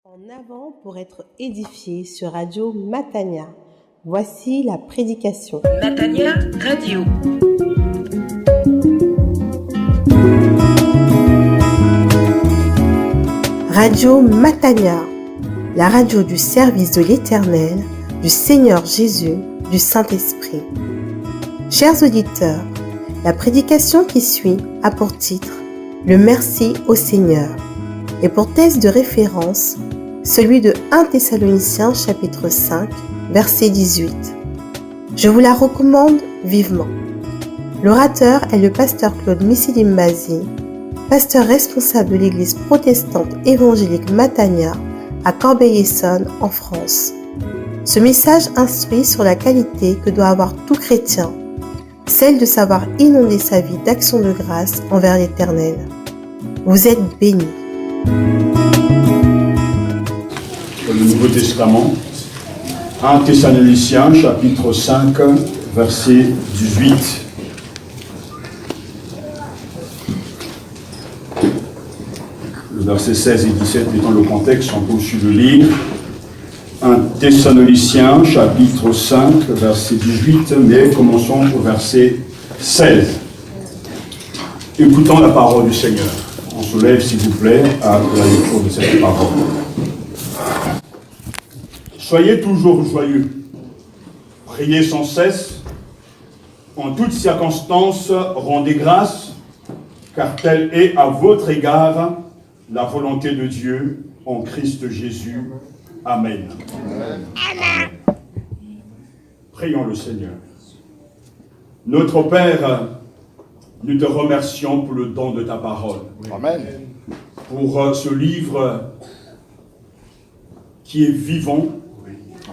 En avant pour être édifié sur Radio Matania. Voici la prédication. Matania Radio. Radio Matania, la radio du service de l'Éternel, du Seigneur Jésus, du Saint-Esprit. Chers auditeurs, la prédication qui suit a pour titre « Le merci au Seigneur » et pour texte de référence, celui de 1 Thessaloniciens chapitre 5, verset 18. Je vous la recommande vivement. L'orateur est le pasteur Claude Missilimbazi, pasteur responsable de l'église protestante évangélique Matania à Corbeil-Essonnes en France. Ce message instruit sur la qualité que doit avoir tout chrétien, celle de savoir inonder sa vie d'actions de grâce envers l'Éternel. Vous êtes bénis. Le Nouveau Testament, 1 Thessaloniciens chapitre 5, verset 18. Le verset 16 et 17 étant le contexte, on peut aussi le lire. 1 Thessaloniciens chapitre 5, verset 18, mais commençons au verset 16. Écoutons la parole du Seigneur. On se lève, s'il vous plaît, à la lecture de cette parole. Soyez toujours joyeux, priez sans cesse, en toutes circonstances rendez grâce, car telle est à votre égard la volonté de Dieu en Christ Jésus. Amen. Amen. Prions le Seigneur. Notre Père, nous te remercions pour le don de ta parole. Amen. Pour ce livre qui est vivant,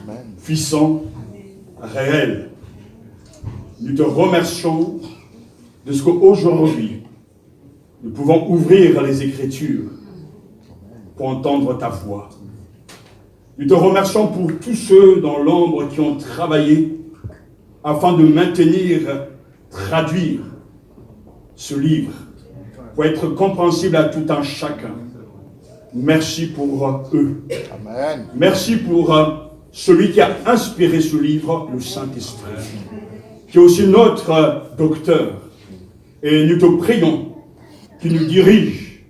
Amen. puissant, réel. Nous te remercions de ce qu'aujourd'hui, nous pouvons ouvrir les Écritures pour entendre ta voix. Nous te remercions pour tous ceux dans l'ombre qui ont travaillé afin de maintenir, traduire ce livre pour être compréhensible à tout un chacun. Merci pour eux. Amen. Merci pour celui qui a inspiré ce livre, le Saint-Esprit, qui est aussi notre docteur. Et nous te prions qu'il nous dirige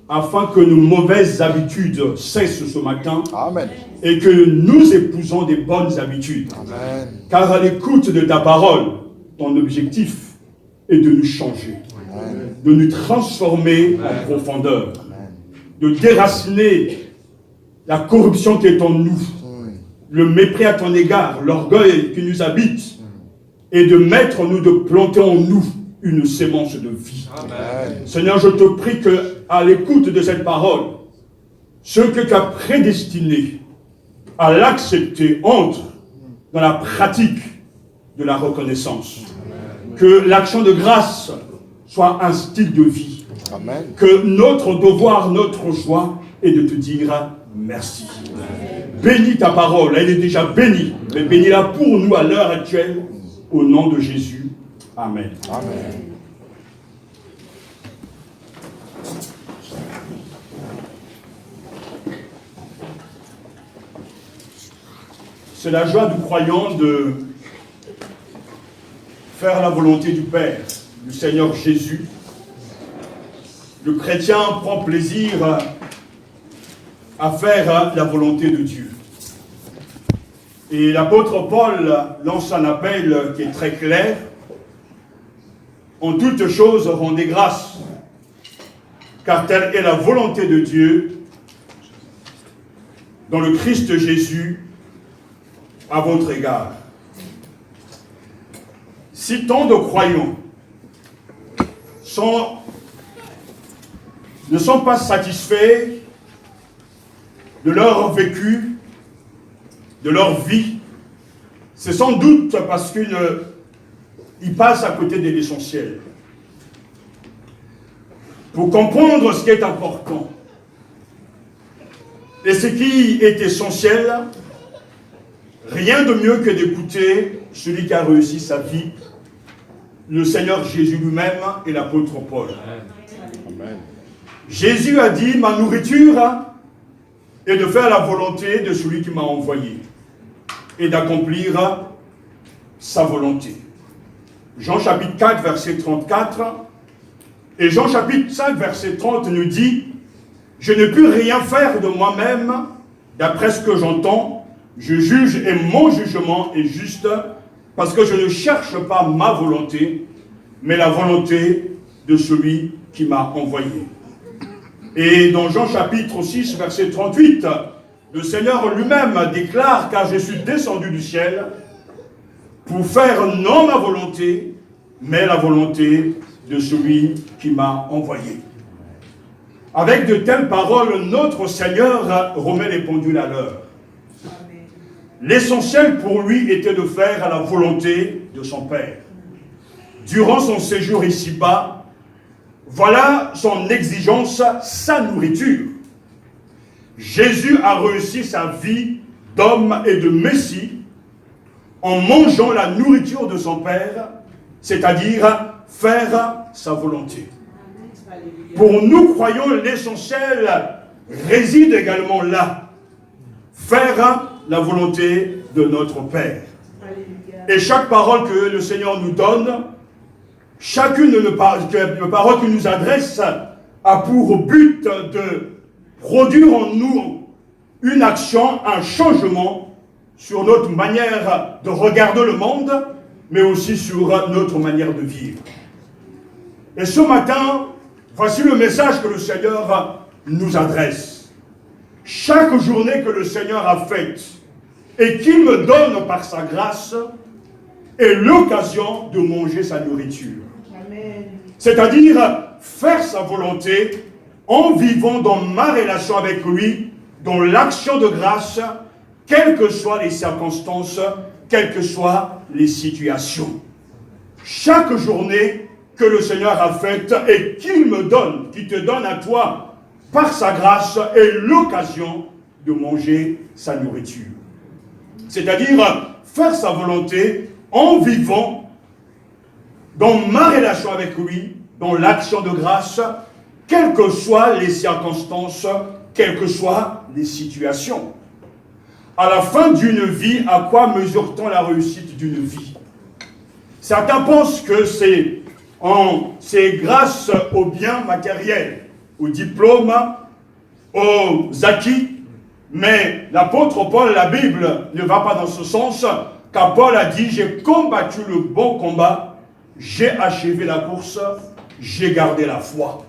afin que nos mauvaises habitudes cessent ce matin. Amen. Et que nous épousons des bonnes habitudes. Amen. Car à l'écoute de ta parole, ton objectif est de nous changer, Amen. de nous transformer en profondeur, de déraciner la corruption qui est en nous, le mépris à ton égard, l'orgueil qui nous habite, et de mettre en nous, de planter en nous une sémence de vie. Amen. Seigneur, je te prie que, à l'écoute de cette parole, ceux que tu as prédestinés à l'accepter entrent dans la pratique de la reconnaissance. Amen. Que l'action de grâce soit un style de vie. Amen. Que notre devoir, notre joie est de te dire merci. Amen. Bénis ta parole, elle est déjà bénie, mais bénis-la pour nous à l'heure actuelle, au nom de Jésus. Amen. Amen. C'est la joie du croyant de faire la volonté du Père, du Seigneur Jésus. Le chrétien prend plaisir à faire la volonté de Dieu. Et l'apôtre Paul lance un appel qui est très clair. En toutes choses, rendez grâce, car telle est la volonté de Dieu dans le Christ Jésus à votre égard. Si tant de croyants ne sont pas satisfaits de leur vécu, de leur vie, c'est sans doute parce qu'ils passent à côté de l'essentiel. Pour comprendre ce qui est important et ce qui est essentiel, rien de mieux que d'écouter celui qui a réussi sa vie, le Seigneur Jésus lui-même et l'apôtre Paul. Amen. Jésus a dit, ma nourriture et de faire la volonté de celui qui m'a envoyé et d'accomplir sa volonté. Jean chapitre 4, verset 34 et Jean chapitre 5, verset 30 nous dit « Je ne puis rien faire de moi-même, d'après ce que j'entends, je juge et mon jugement est juste, parce que je ne cherche pas ma volonté, mais la volonté de celui qui m'a envoyé. » Et dans Jean chapitre 6, verset 38, le Seigneur lui-même déclare « Car je suis descendu du ciel pour faire non ma volonté, mais la volonté de celui qui m'a envoyé. » Avec de telles paroles, notre Seigneur remet les pendules à l'heure. L'essentiel pour lui était de faire la volonté de son Père. Durant son séjour ici-bas, voilà son exigence, sa nourriture. Jésus a réussi sa vie d'homme et de Messie en mangeant la nourriture de son Père, c'est-à-dire faire sa volonté. Pour nous, croyons, l'essentiel réside également là. Faire la volonté de notre Père. Et chaque parole que le Seigneur nous donne, chacune de nos paroles qu'il nous adresse a pour but de produire en nous une action, un changement sur notre manière de regarder le monde, mais aussi sur notre manière de vivre. Et ce matin, voici le message que le Seigneur nous adresse. Chaque journée que le Seigneur a faite et qu'il me donne par sa grâce est l'occasion de manger sa nourriture. C'est-à-dire faire sa volonté en vivant dans ma relation avec lui, dans l'action de grâce, quelles que soient les circonstances, quelles que soient les situations. Chaque journée que le Seigneur a faite et qu'il me donne, qu'il te donne à toi par sa grâce, est l'occasion de manger sa nourriture. C'est-à-dire faire sa volonté en vivant dans ma relation avec lui, dans l'action de grâce, quelles que soient les circonstances, quelles que soient les situations. À la fin d'une vie, à quoi mesure-t-on la réussite d'une vie? Certains pensent que c'est grâce aux biens matériels, aux diplômes, aux acquis, mais l'apôtre Paul, la Bible ne va pas dans ce sens, car Paul a dit « J'ai combattu le bon combat, j'ai achevé la course, j'ai gardé la foi. »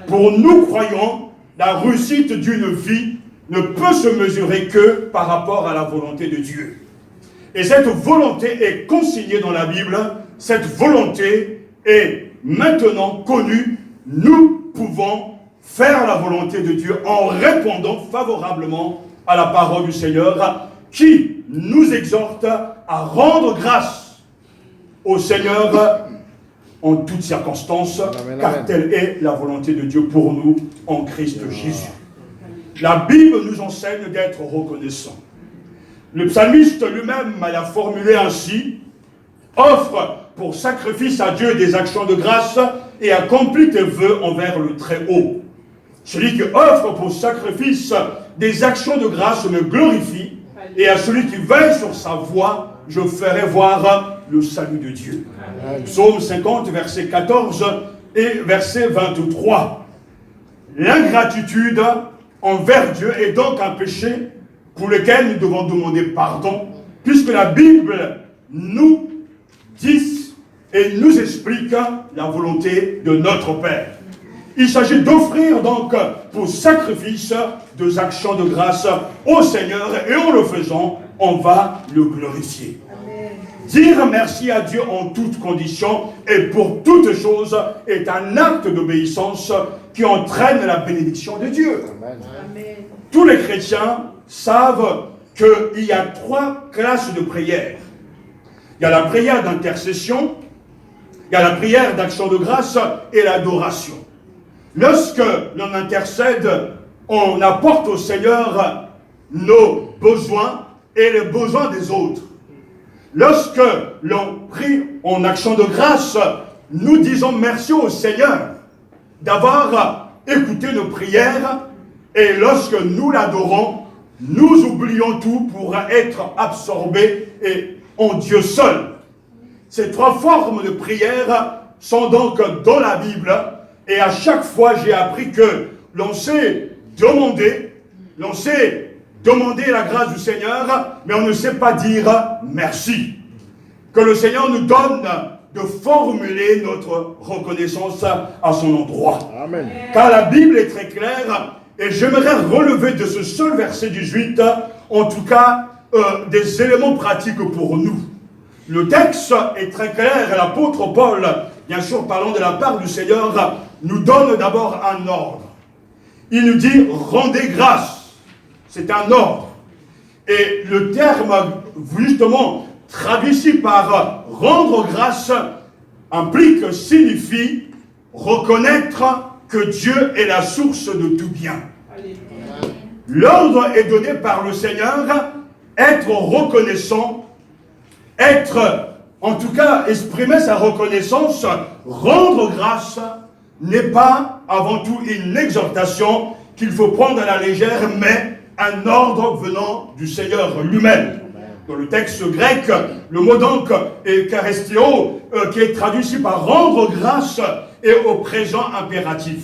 Pour nous, croyants, la réussite d'une vie ne peut se mesurer que par rapport à la volonté de Dieu. Et cette volonté est consignée dans la Bible, cette volonté est maintenant connue. Nous pouvons faire la volonté de Dieu en répondant favorablement à la parole du Seigneur qui nous exhorte à rendre grâce au Seigneur en toutes circonstances, car telle est la volonté de Dieu pour nous en Christ Jésus. La Bible nous enseigne d'être reconnaissants. Le psalmiste lui-même l'a formulé ainsi: offre pour sacrifice à Dieu des actions de grâce et accomplis tes vœux envers le Très-Haut. Celui qui offre pour sacrifice des actions de grâce me glorifie, et à celui qui veille sur sa voie, je ferai voir le salut de Dieu. Amen. Psaume 50, verset 14 et verset 23. L'ingratitude envers Dieu est donc un péché pour lequel nous devons demander pardon, puisque la Bible nous dit et nous explique la volonté de notre Père. Il s'agit d'offrir donc pour sacrifice des actions de grâce au Seigneur, et en le faisant, on va le glorifier. Amen. Dire merci à Dieu en toutes conditions et pour toutes choses est un acte d'obéissance qui entraîne la bénédiction de Dieu. Amen. Tous les chrétiens savent qu'il y a 3 classes de prières. Il y a la prière d'intercession, il y a la prière d'action de grâce et l'adoration. Lorsque l'on intercède, on apporte au Seigneur nos besoins et les besoins des autres. Lorsque l'on prie en action de grâce, nous disons merci au Seigneur d'avoir écouté nos prières Et lorsque nous l'adorons, nous oublions tout pour être absorbés en Dieu seul. Ces trois formes de prière sont donc dans la Bible. Et à chaque fois, j'ai appris que l'on sait demander la grâce du Seigneur, mais on ne sait pas dire merci. Que le Seigneur nous donne de formuler notre reconnaissance à son endroit. Amen. Car la Bible est très claire, et j'aimerais relever de ce seul verset 18, en tout cas, des éléments pratiques pour nous. Le texte est très clair, et l'apôtre Paul, bien sûr parlant de la part du Seigneur, nous donne d'abord un ordre. Il nous dit « rendez grâce ». C'est un ordre. Et le terme, justement, traduit ici par « rendre grâce » signifie reconnaître que Dieu est la source de tout bien. L'ordre est donné par le Seigneur, être reconnaissant, en tout cas, exprimer sa reconnaissance, rendre grâce, n'est pas avant tout une exhortation qu'il faut prendre à la légère, mais un ordre venant du Seigneur lui-même. Dans le texte grec, le mot donc est karestio, qui est traduit ici par rendre grâce, et au présent impératif.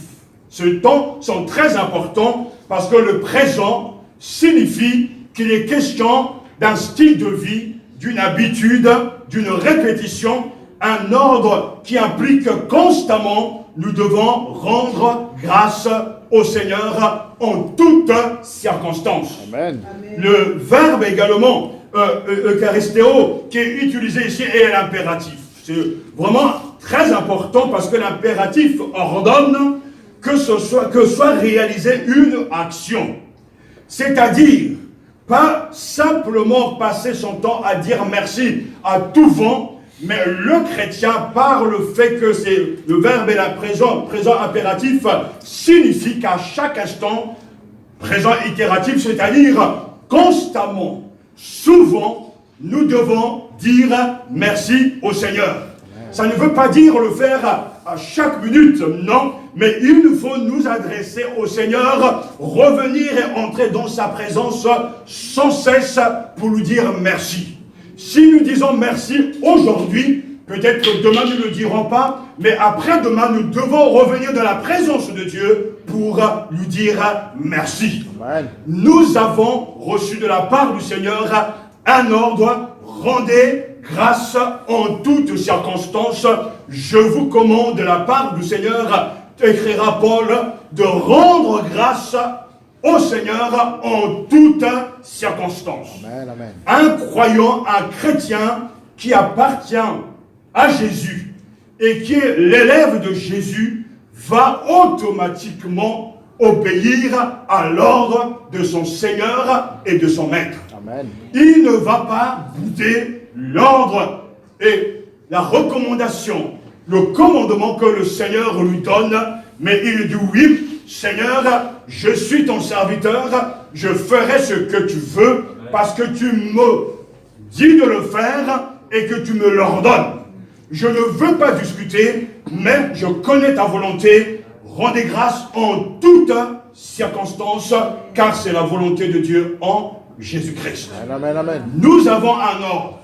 Ces temps sont très importants parce que le présent signifie qu'il est question d'un style de vie, d'une habitude, d'une répétition, un ordre qui implique constamment nous devons rendre grâce au Seigneur en toutes circonstances. Amen. Le verbe également, eucharistéo, qui est utilisé ici, est l'impératif. C'est vraiment très important parce que l'impératif ordonne que soit réalisée une action. C'est-à-dire, pas simplement passer son temps à dire merci à tout vent, mais le chrétien, par le fait que le verbe est la présent impératif, signifie qu'à chaque instant, présent itératif, c'est-à-dire constamment, souvent, nous devons dire merci au Seigneur. Ça ne veut pas dire le faire à chaque minute, non, mais il nous faut nous adresser au Seigneur, revenir et entrer dans sa présence sans cesse pour lui dire merci. Si nous disons merci aujourd'hui, peut-être que demain nous ne le dirons pas, mais après-demain nous devons revenir dans la présence de Dieu pour lui dire merci. Amen. Nous avons reçu de la part du Seigneur un ordre, rendez grâce en toutes circonstances. Je vous commande de la part du Seigneur, écrira Paul, de rendre grâce au Seigneur en toutes circonstances. Amen, amen. Un croyant, un chrétien qui appartient à Jésus et qui est l'élève de Jésus va automatiquement obéir à l'ordre de son Seigneur et de son Maître. Amen. Il ne va pas bouder l'ordre et la recommandation, le commandement que le Seigneur lui donne, mais il dit oui, Seigneur, je suis ton serviteur, je ferai ce que tu veux, parce que tu me dis de le faire et que tu me l'ordonnes. Je ne veux pas discuter, mais je connais ta volonté. Rendez grâce en toutes circonstances, car c'est la volonté de Dieu en Jésus-Christ. Amen, amen. Nous avons un ordre,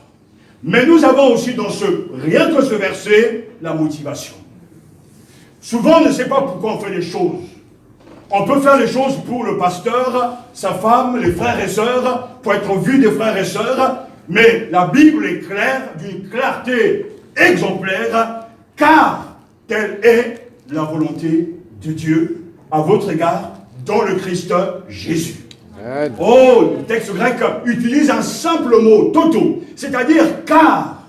mais nous avons aussi dans rien que ce verset, la motivation. Souvent, on ne sait pas pourquoi on fait les choses. On peut faire les choses pour le pasteur, sa femme, les frères et sœurs, pour être vu des frères et sœurs, mais la Bible est claire, d'une clarté exemplaire, car telle est la volonté de Dieu à votre égard dans le Christ Jésus. Amen. Oh, le texte grec utilise un simple mot, toto, c'est-à-dire car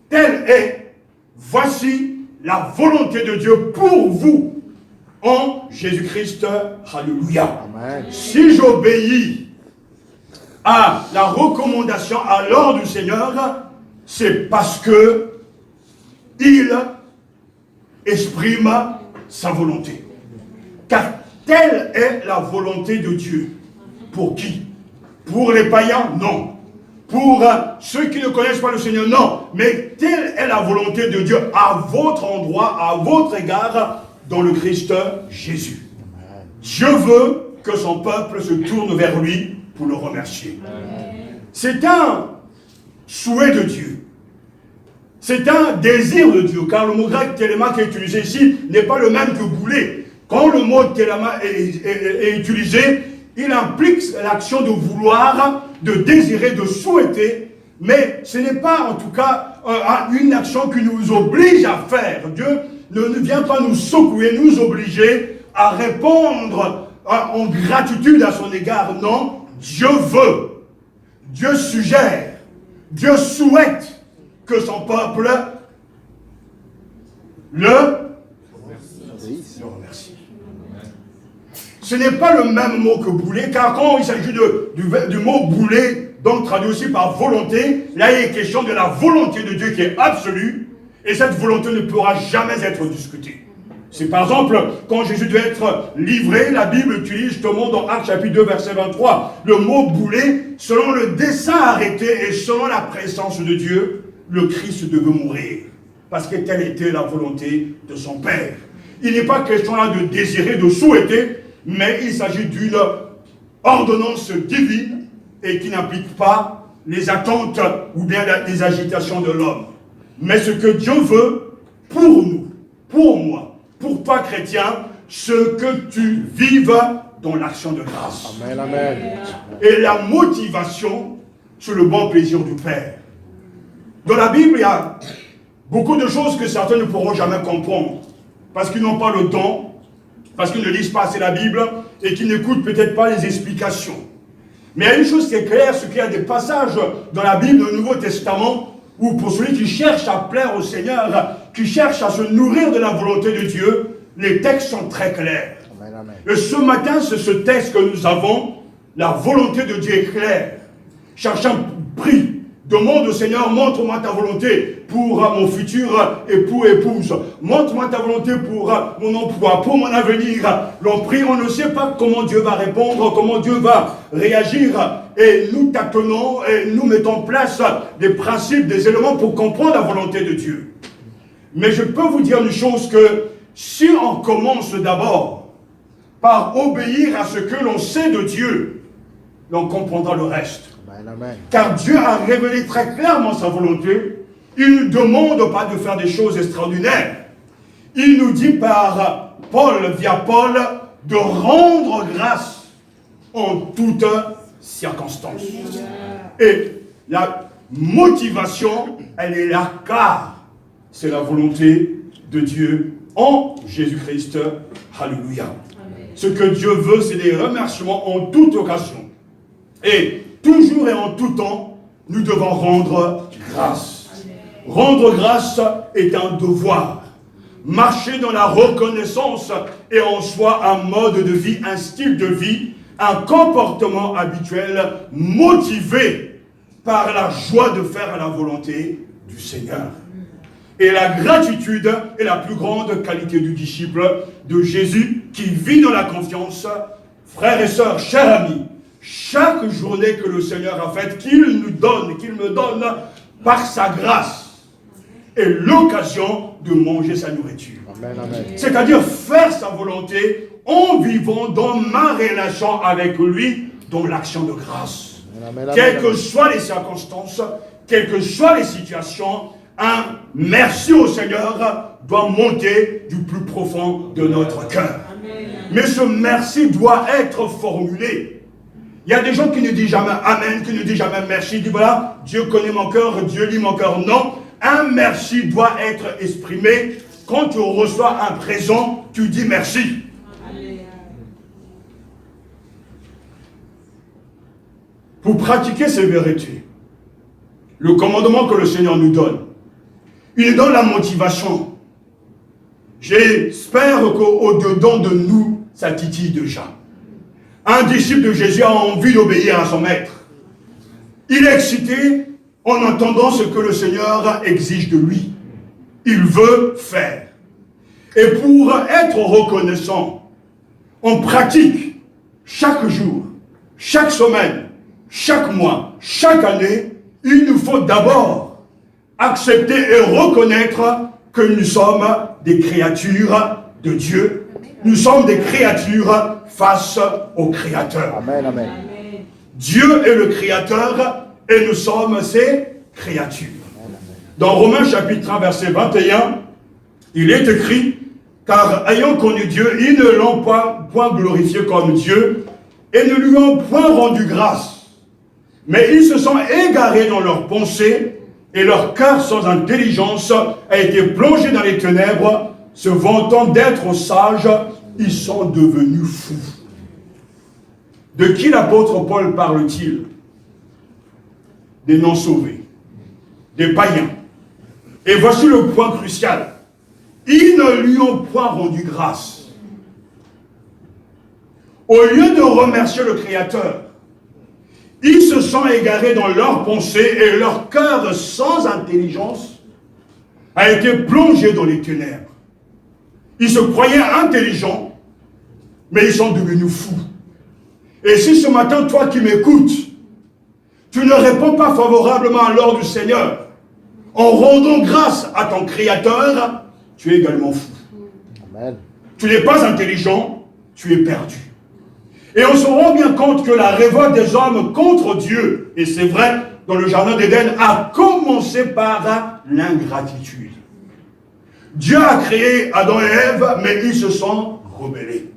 telle est, voici la volonté de Dieu pour vous en Jésus-Christ. Alléluia. Amen. Si j'obéis à la recommandation, à l'ordre du Seigneur, c'est parce que il exprime sa volonté. Car telle est la volonté de Dieu. Pour qui? Pour les païens? Non. Pour ceux qui ne connaissent pas le Seigneur? Non. Mais telle est la volonté de Dieu à votre endroit, à votre égard, dans le Christ Jésus. Dieu veut que son peuple se tourne vers lui pour le remercier. C'est un souhait de Dieu. C'est un désir de Dieu, car le mot grec téléma qui est utilisé ici n'est pas le même que bouler. Quand le mot téléma est utilisé, il implique l'action de vouloir, de désirer, de souhaiter, mais ce n'est pas en tout cas une action qui nous oblige à faire. Dieu ne vient pas nous secouer, nous obliger à répondre en gratitude à son égard. Non, Dieu veut, Dieu suggère, Dieu souhaite que son peuple le remercie. Ce n'est pas le même mot que bouler, car quand il s'agit du mot bouler, donc traduit aussi par volonté, là il est question de la volonté de Dieu qui est absolue, et cette volonté ne pourra jamais être discutée. C'est par exemple, quand Jésus doit être livré, la Bible utilise justement dans Actes chapitre 2, verset 23, le mot bouler, selon le dessein arrêté et selon la présence de Dieu, le Christ devait mourir. Parce que telle était la volonté de son Père. Il n'est pas question là de désirer, de souhaiter, mais il s'agit d'une ordonnance divine et qui n'implique pas les attentes ou bien les agitations de l'homme. Mais ce que Dieu veut pour nous, pour moi, pour toi chrétien, ce que tu vives dans l'action de grâce. Amen, amen. Et la motivation, c'est le bon plaisir du Père. Dans la Bible, il y a beaucoup de choses que certains ne pourront jamais comprendre. Parce qu'ils n'ont pas le temps, parce qu'ils ne lisent pas assez la Bible, et qu'ils n'écoutent peut-être pas les explications. Mais il y a une chose qui est claire, c'est qu'il y a des passages dans la Bible, dans le Nouveau Testament, où pour celui qui cherche à plaire au Seigneur, qui cherche à se nourrir de la volonté de Dieu, les textes sont très clairs. Amen, amen. Et ce matin, c'est ce texte que nous avons, la volonté de Dieu est claire. Chacun prie. Demande au Seigneur, montre-moi ta volonté pour mon futur époux, épouse. Montre-moi ta volonté pour mon emploi, pour mon avenir. L'on prie, on ne sait pas comment Dieu va répondre, comment Dieu va réagir. Et nous tâtonnons et nous mettons en place des principes, des éléments pour comprendre la volonté de Dieu. Mais je peux vous dire une chose que si on commence d'abord par obéir à ce que l'on sait de Dieu, l'on comprendra le reste. Amen. Car Dieu a révélé très clairement sa volonté. Il ne nous demande pas de faire des choses extraordinaires. Il nous dit par Paul, via Paul, de rendre grâce en toutes circonstances. Et la motivation, elle est là car c'est la volonté de Dieu en Jésus-Christ. Alléluia. Ce que Dieu veut, c'est des remerciements en toute occasion. Et toujours et en tout temps, nous devons rendre grâce. Rendre grâce est un devoir. Marcher dans la reconnaissance est en soi un mode de vie, un style de vie, un comportement habituel motivé par la joie de faire la volonté du Seigneur. Et la gratitude est la plus grande qualité du disciple de Jésus qui vit dans la confiance. Frères et sœurs, chers amis, chaque journée que le Seigneur a faite, qu'il nous donne, qu'il me donne par sa grâce, est l'occasion de manger sa nourriture. C'est-à-dire faire sa volonté en vivant dans ma relation avec lui, dans l'action de grâce. Quelles que soient les circonstances, quelles que soient les situations, un merci au Seigneur doit monter du plus profond de notre cœur. Mais ce merci doit être formulé. Il y a des gens qui ne disent jamais Amen, qui ne disent jamais merci. Ils disent voilà, Dieu connaît mon cœur, Dieu lit mon cœur. Non, un merci doit être exprimé. Quand tu reçois un présent, tu dis merci. Pour pratiquer ces vérités, le commandement que le Seigneur nous donne, il nous donne la motivation. J'espère qu'au-dedans de nous, ça titille déjà. Un disciple de Jésus a envie d'obéir à son maître. Il est excité en entendant ce que le Seigneur exige de lui. Il veut faire. Et pour être reconnaissant, on pratique chaque jour, chaque semaine, chaque mois, chaque année, il nous faut d'abord accepter et reconnaître que nous sommes des créatures de Dieu Nous sommes des créatures face au Créateur. Amen, amen. Dieu est le Créateur et nous sommes ses créatures. Dans Romains chapitre 1, verset 21, il est écrit, car ayant connu Dieu, ils ne l'ont point glorifié comme Dieu et ne lui ont point rendu grâce. Mais ils se sont égarés dans leurs pensées et leur cœur sans intelligence a été plongé dans les ténèbres, se vantant d'être sages, ils sont devenus fous. De qui l'apôtre Paul parle-t-il? Des non-sauvés, des païens. Et voici le point crucial. Ils ne lui ont point rendu grâce. Au lieu de remercier le Créateur, ils se sont égarés dans leurs pensées et leur cœur sans intelligence a été plongé dans les ténèbres. Ils se croyaient intelligents, mais ils sont devenus fous. Et si ce matin, toi qui m'écoutes, tu ne réponds pas favorablement à l'ordre du Seigneur, en rendant grâce à ton Créateur, tu es également fou. Amen. Tu n'es pas intelligent, tu es perdu. Et on se rend bien compte que la révolte des hommes contre Dieu, et c'est vrai, dans le jardin d'Éden, a commencé par l'ingratitude. Dieu a créé Adam et Ève, mais ils se sont rebellés.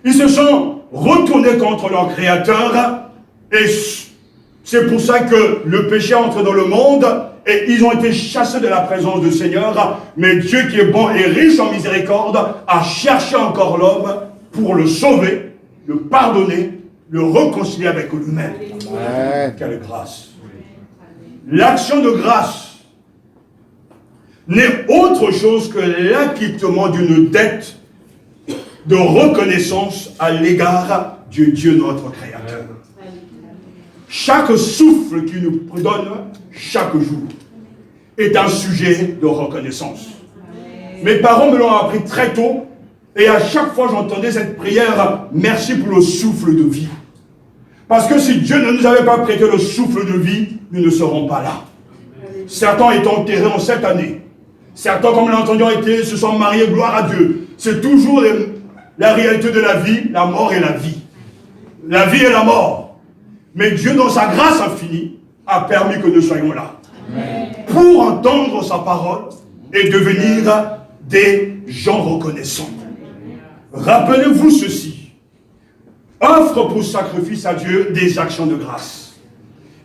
Ils se sont retournés contre leur Créateur, et c'est pour ça que le péché entre dans le monde, et ils ont été chassés de la présence du Seigneur, mais Dieu qui est bon et riche en miséricorde, a cherché encore l'homme pour le sauver, le pardonner, le réconcilier avec lui-même. Quelle grâce! L'action de grâce n'est autre chose que l'acquittement d'une dette de reconnaissance à l'égard de Dieu notre Créateur. Chaque souffle qu'il nous donne chaque jour est un sujet de reconnaissance. Mes parents me l'ont appris très tôt. Et à chaque fois j'entendais cette prière, merci pour le souffle de vie. Parce que si Dieu ne nous avait pas prêté le souffle de vie, nous ne serons pas là. Certains étaient enterrés en cette année. Certains, comme l'a entendu, se sont mariés, gloire à Dieu. C'est toujours la réalité de la vie, la mort et la vie. La vie et la mort. Mais Dieu, dans sa grâce infinie, a permis que nous soyons là. Amen. Pour entendre sa parole et devenir des gens reconnaissants. Rappelez-vous ceci. Offre pour sacrifice à Dieu des actions de grâce.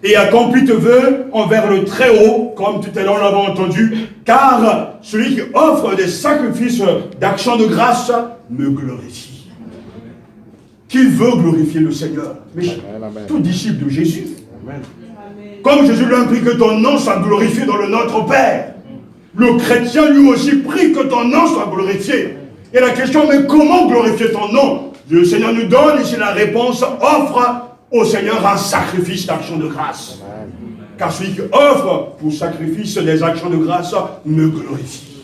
Et accomplis tes vœux envers le Très-Haut, comme tout à l'heure nous l'avons entendu, car celui qui offre des sacrifices d'actions de grâce me glorifie. Qui veut glorifier le Seigneur? Mais tout disciple de Jésus. Amen. Comme Jésus lui a pris que ton nom soit glorifié dans le Notre Père, le chrétien lui aussi prie que ton nom soit glorifié. Et la question, mais comment glorifier ton nom? Le Seigneur nous donne ici la réponse, offre au Seigneur un sacrifice d'action de grâce. Amen. Car celui qui offre pour sacrifice des actions de grâce me glorifie.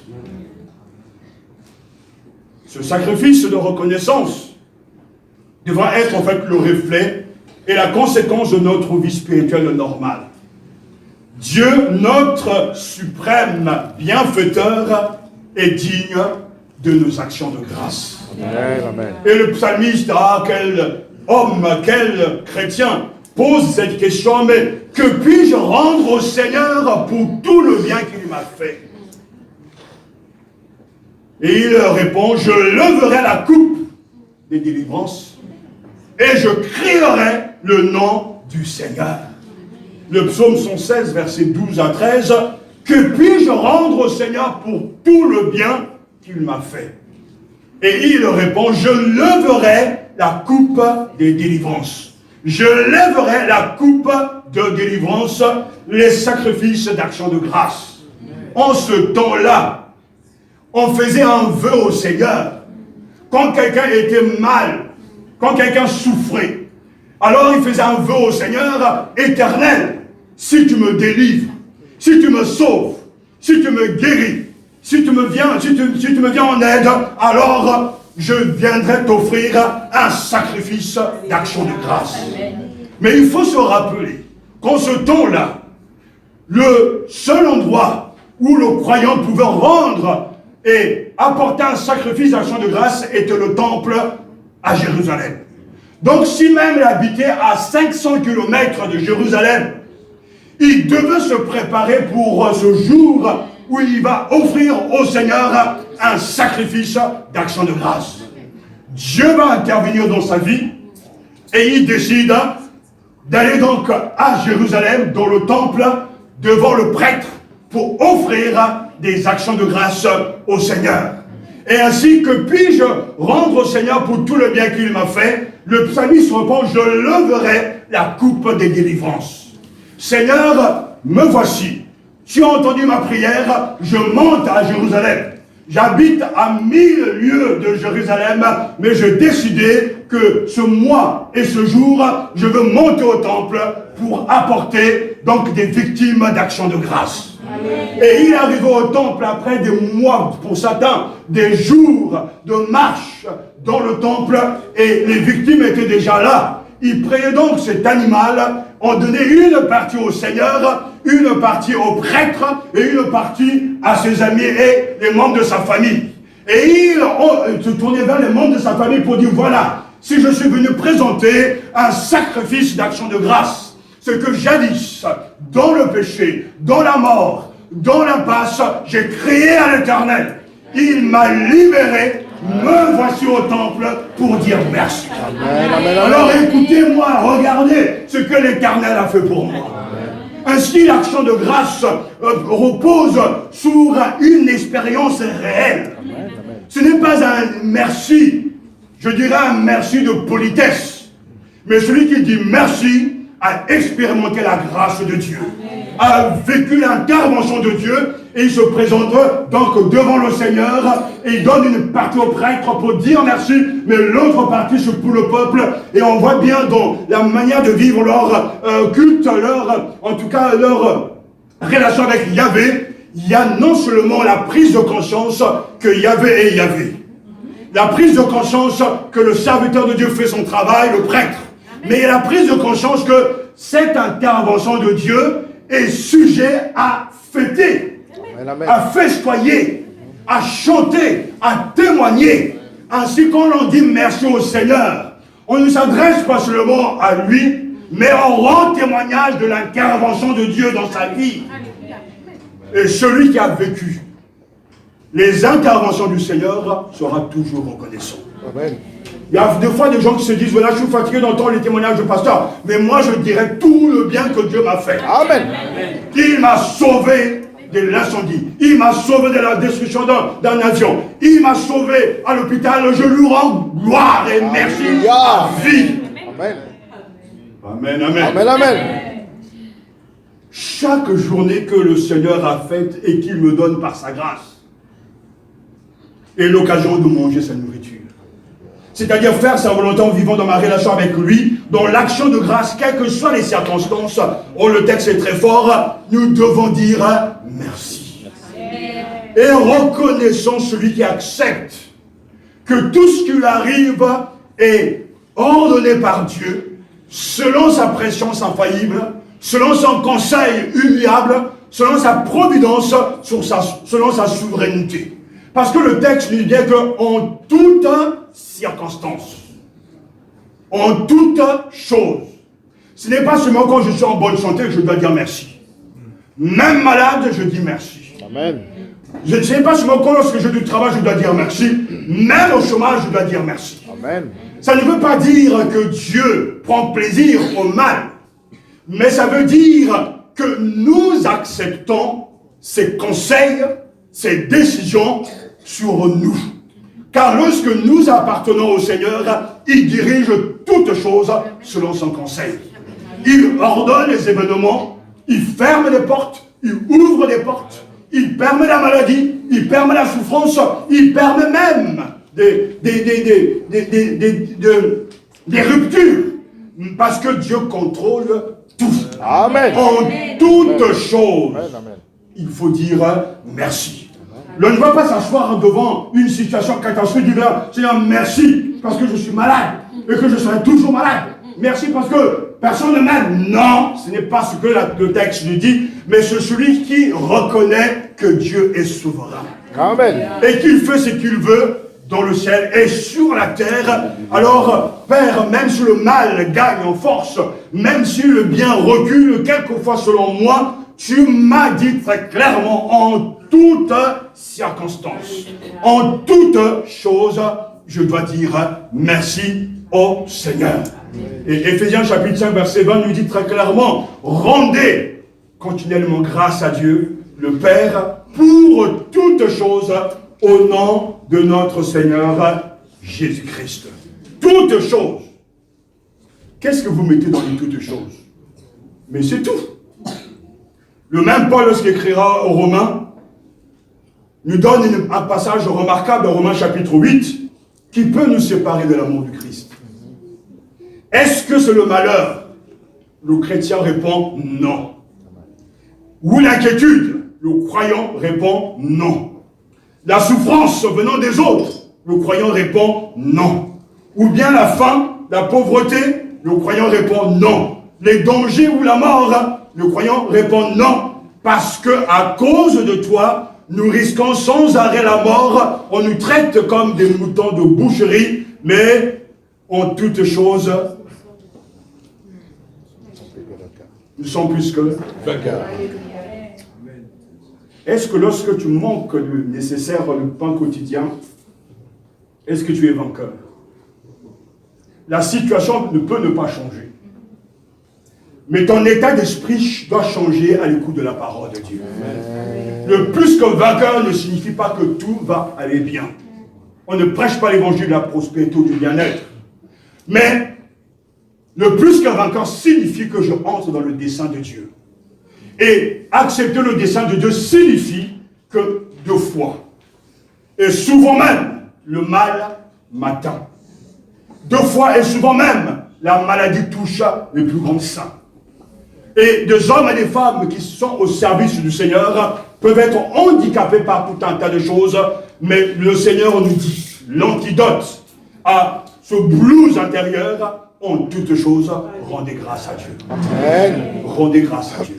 Ce sacrifice de reconnaissance devra être en fait le reflet et la conséquence de notre vie spirituelle normale. Dieu, notre suprême bienfaiteur, est digne de nos actions de grâce. Amen. Et le psalmiste, quel homme, quel chrétien, pose cette question, mais que puis-je rendre au Seigneur pour tout le bien qu'il m'a fait? Et il répond, je leverai la coupe des délivrances et je crierai le nom du Seigneur. Le psaume 116, versets 12 à 13, que puis-je rendre au Seigneur pour tout le bien qu'il m'a fait? Et il répond, je leverai la coupe des délivrances. Je lèverai la coupe de délivrance, les sacrifices d'action de grâce. En ce temps-là, on faisait un vœu au Seigneur. Quand quelqu'un était mal, quand quelqu'un souffrait, alors il faisait un vœu au Seigneur éternel. Si tu me délivres, si tu me sauves, si tu me guéris, si tu me viens en aide, alors je viendrai t'offrir un sacrifice d'action de grâce. Mais il faut se rappeler qu'en ce temps-là, le seul endroit où le croyant pouvait rendre et apporter un sacrifice d'action de grâce était le temple à Jérusalem. Donc si même il habitait à 500 km de Jérusalem, il devait se préparer pour ce jour où il va offrir au Seigneur un sacrifice d'action de grâce. Dieu va intervenir dans sa vie et il décide d'aller donc à Jérusalem, dans le temple, devant le prêtre, pour offrir des actions de grâce au Seigneur. Et ainsi que puis-je rendre au Seigneur pour tout le bien qu'il m'a fait, le psalmiste répond, je leverai la coupe des délivrances. Seigneur, me voici. Tu as entendu ma prière, je monte à Jérusalem. J'habite à 1000 lieues de Jérusalem, mais j'ai décidé que ce mois et ce jour, je veux monter au temple pour apporter donc des victimes d'action de grâce. Amen. Et il arrive au temple après des mois, pour certains, des jours de marche dans le temple, et les victimes étaient déjà là. Il priait donc cet animal, on donnait une partie au Seigneur, une partie au prêtre et une partie à ses amis et les membres de sa famille. Et il se tournait vers les membres de sa famille pour dire, voilà, si je suis venu présenter un sacrifice d'action de grâce, ce que jadis, dans le péché, dans la mort, dans l'impasse, j'ai crié à l'Éternel. Il m'a libéré, me voici au temple pour dire merci. Amen, amen, amen. Alors écoutez-moi, regardez ce que l'Éternel a fait pour moi. Ainsi, l'action de grâce repose sur une expérience réelle. Ce n'est pas un merci, je dirais un merci de politesse, mais celui qui dit merci a expérimenté la grâce de Dieu, a vécu l'intervention de Dieu, et il se présente donc devant le Seigneur et il donne une partie au prêtre pour dire merci, mais l'autre partie c'est pour le peuple. Et on voit bien dans la manière de vivre leur culte, en tout cas leur relation avec Yahvé, il y a non seulement la prise de conscience que Yahvé est Yahvé, la prise de conscience que le serviteur de Dieu fait son travail, le prêtre, mais il y a la prise de conscience que cette intervention de Dieu est sujet à fêter, à festoyer, à chanter, à témoigner. Ainsi, quand on dit merci au Seigneur, on ne s'adresse pas seulement à lui, mais on rend témoignage de l'intervention de Dieu dans sa vie. Et celui qui a vécu les interventions du Seigneur sera toujours reconnaissant. Amen. Il y a des fois des gens qui se disent, voilà, je suis fatigué d'entendre les témoignages du pasteur, mais moi je dirais tout le bien que Dieu m'a fait. Amen. Il m'a sauvé de l'incendie, il m'a sauvé de la destruction d'un avion, il m'a sauvé à l'hôpital, je lui rends gloire et merci à vie. Amen. Amen, amen. Amen, amen. Chaque journée que le Seigneur a faite et qu'il me donne par sa grâce est l'occasion de manger sa nourriture. C'est-à-dire faire sa volonté en vivant dans ma relation avec lui, dans l'action de grâce, quelles que soient les circonstances. Oh, le texte est très fort, nous devons dire merci. Et reconnaissons celui qui accepte que tout ce qui lui arrive est ordonné par Dieu, selon sa préscience infaillible, selon son conseil humiliable, selon sa providence, selon sa souveraineté. Parce que le texte nous dit qu'en toute circonstance, en toute chose, ce n'est pas seulement quand je suis en bonne santé que je dois dire merci. Même malade, je dis merci. Amen. Je ne sais pas seulement quand lorsque je du travail, je dois dire merci. Même au chômage, je dois dire merci. Amen. Ça ne veut pas dire que Dieu prend plaisir au mal, mais ça veut dire que nous acceptons ses conseils, ses décisions sur nous. Car lorsque nous appartenons au Seigneur, il dirige toutes choses selon son conseil. Il ordonne les événements, il ferme les portes, il ouvre les portes, il permet la maladie, il permet la souffrance, il permet même des ruptures. Parce que Dieu contrôle tout. Amen. En toutes choses, il faut dire merci. On ne va pas s'asseoir devant une situation catastrophique et dire Seigneur, merci parce que je suis malade et que je serai toujours malade. Merci parce que personne ne m'aime. Non, ce n'est pas ce que le texte nous dit, mais c'est celui qui reconnaît que Dieu est souverain. Amen. Et qu'il fait ce qu'il veut dans le ciel et sur la terre. Alors, Père, même si le mal gagne en force, même si le bien recule quelquefois selon moi, tu m'as dit très clairement, en toutes circonstances, en toutes choses, je dois dire merci au Seigneur. Et Éphésiens chapitre 5, verset 20 nous dit très clairement, rendez continuellement grâce à Dieu, le Père, pour toutes choses, au nom de notre Seigneur Jésus-Christ. Toutes choses. Qu'est-ce que vous mettez dans les toutes choses? Mais c'est tout. Le même Paul, lorsqu'il écrira aux Romains, nous donne un passage remarquable dans Romains chapitre 8, qui peut nous séparer de l'amour du Christ. Est-ce que c'est le malheur? Le chrétien répond non. Ou l'inquiétude? Le croyant répond non. La souffrance venant des autres? Le croyant répond non. Ou bien la faim, la pauvreté? Le croyant répond non. Les dangers ou la mort? Le croyant répond non. Parce que à cause de toi, nous risquons sans arrêt la mort. On nous traite comme des moutons de boucherie, mais en toutes choses, nous sommes plus que vainqueurs. Est-ce que lorsque tu manques le nécessaire, le pain quotidien, est-ce que tu es vainqueur? La situation ne peut ne pas changer. Mais ton état d'esprit doit changer à l'écoute de la parole de Dieu. Le plus que vainqueur ne signifie pas que tout va aller bien. On ne prêche pas l'évangile de la prospérité ou du bien-être. Mais le plus qu'un vainqueur signifie que je entre dans le dessein de Dieu. Et accepter le dessein de Dieu signifie que de foi. Et souvent même, le mal m'atteint. De fois et souvent même, la maladie touche les plus grands saints. Et des hommes et des femmes qui sont au service du Seigneur peuvent être handicapés par tout un tas de choses, mais le Seigneur nous dit, l'antidote à ce blues intérieur, en toutes choses, rendez grâce à Dieu. Amen. Rendez grâce à Dieu.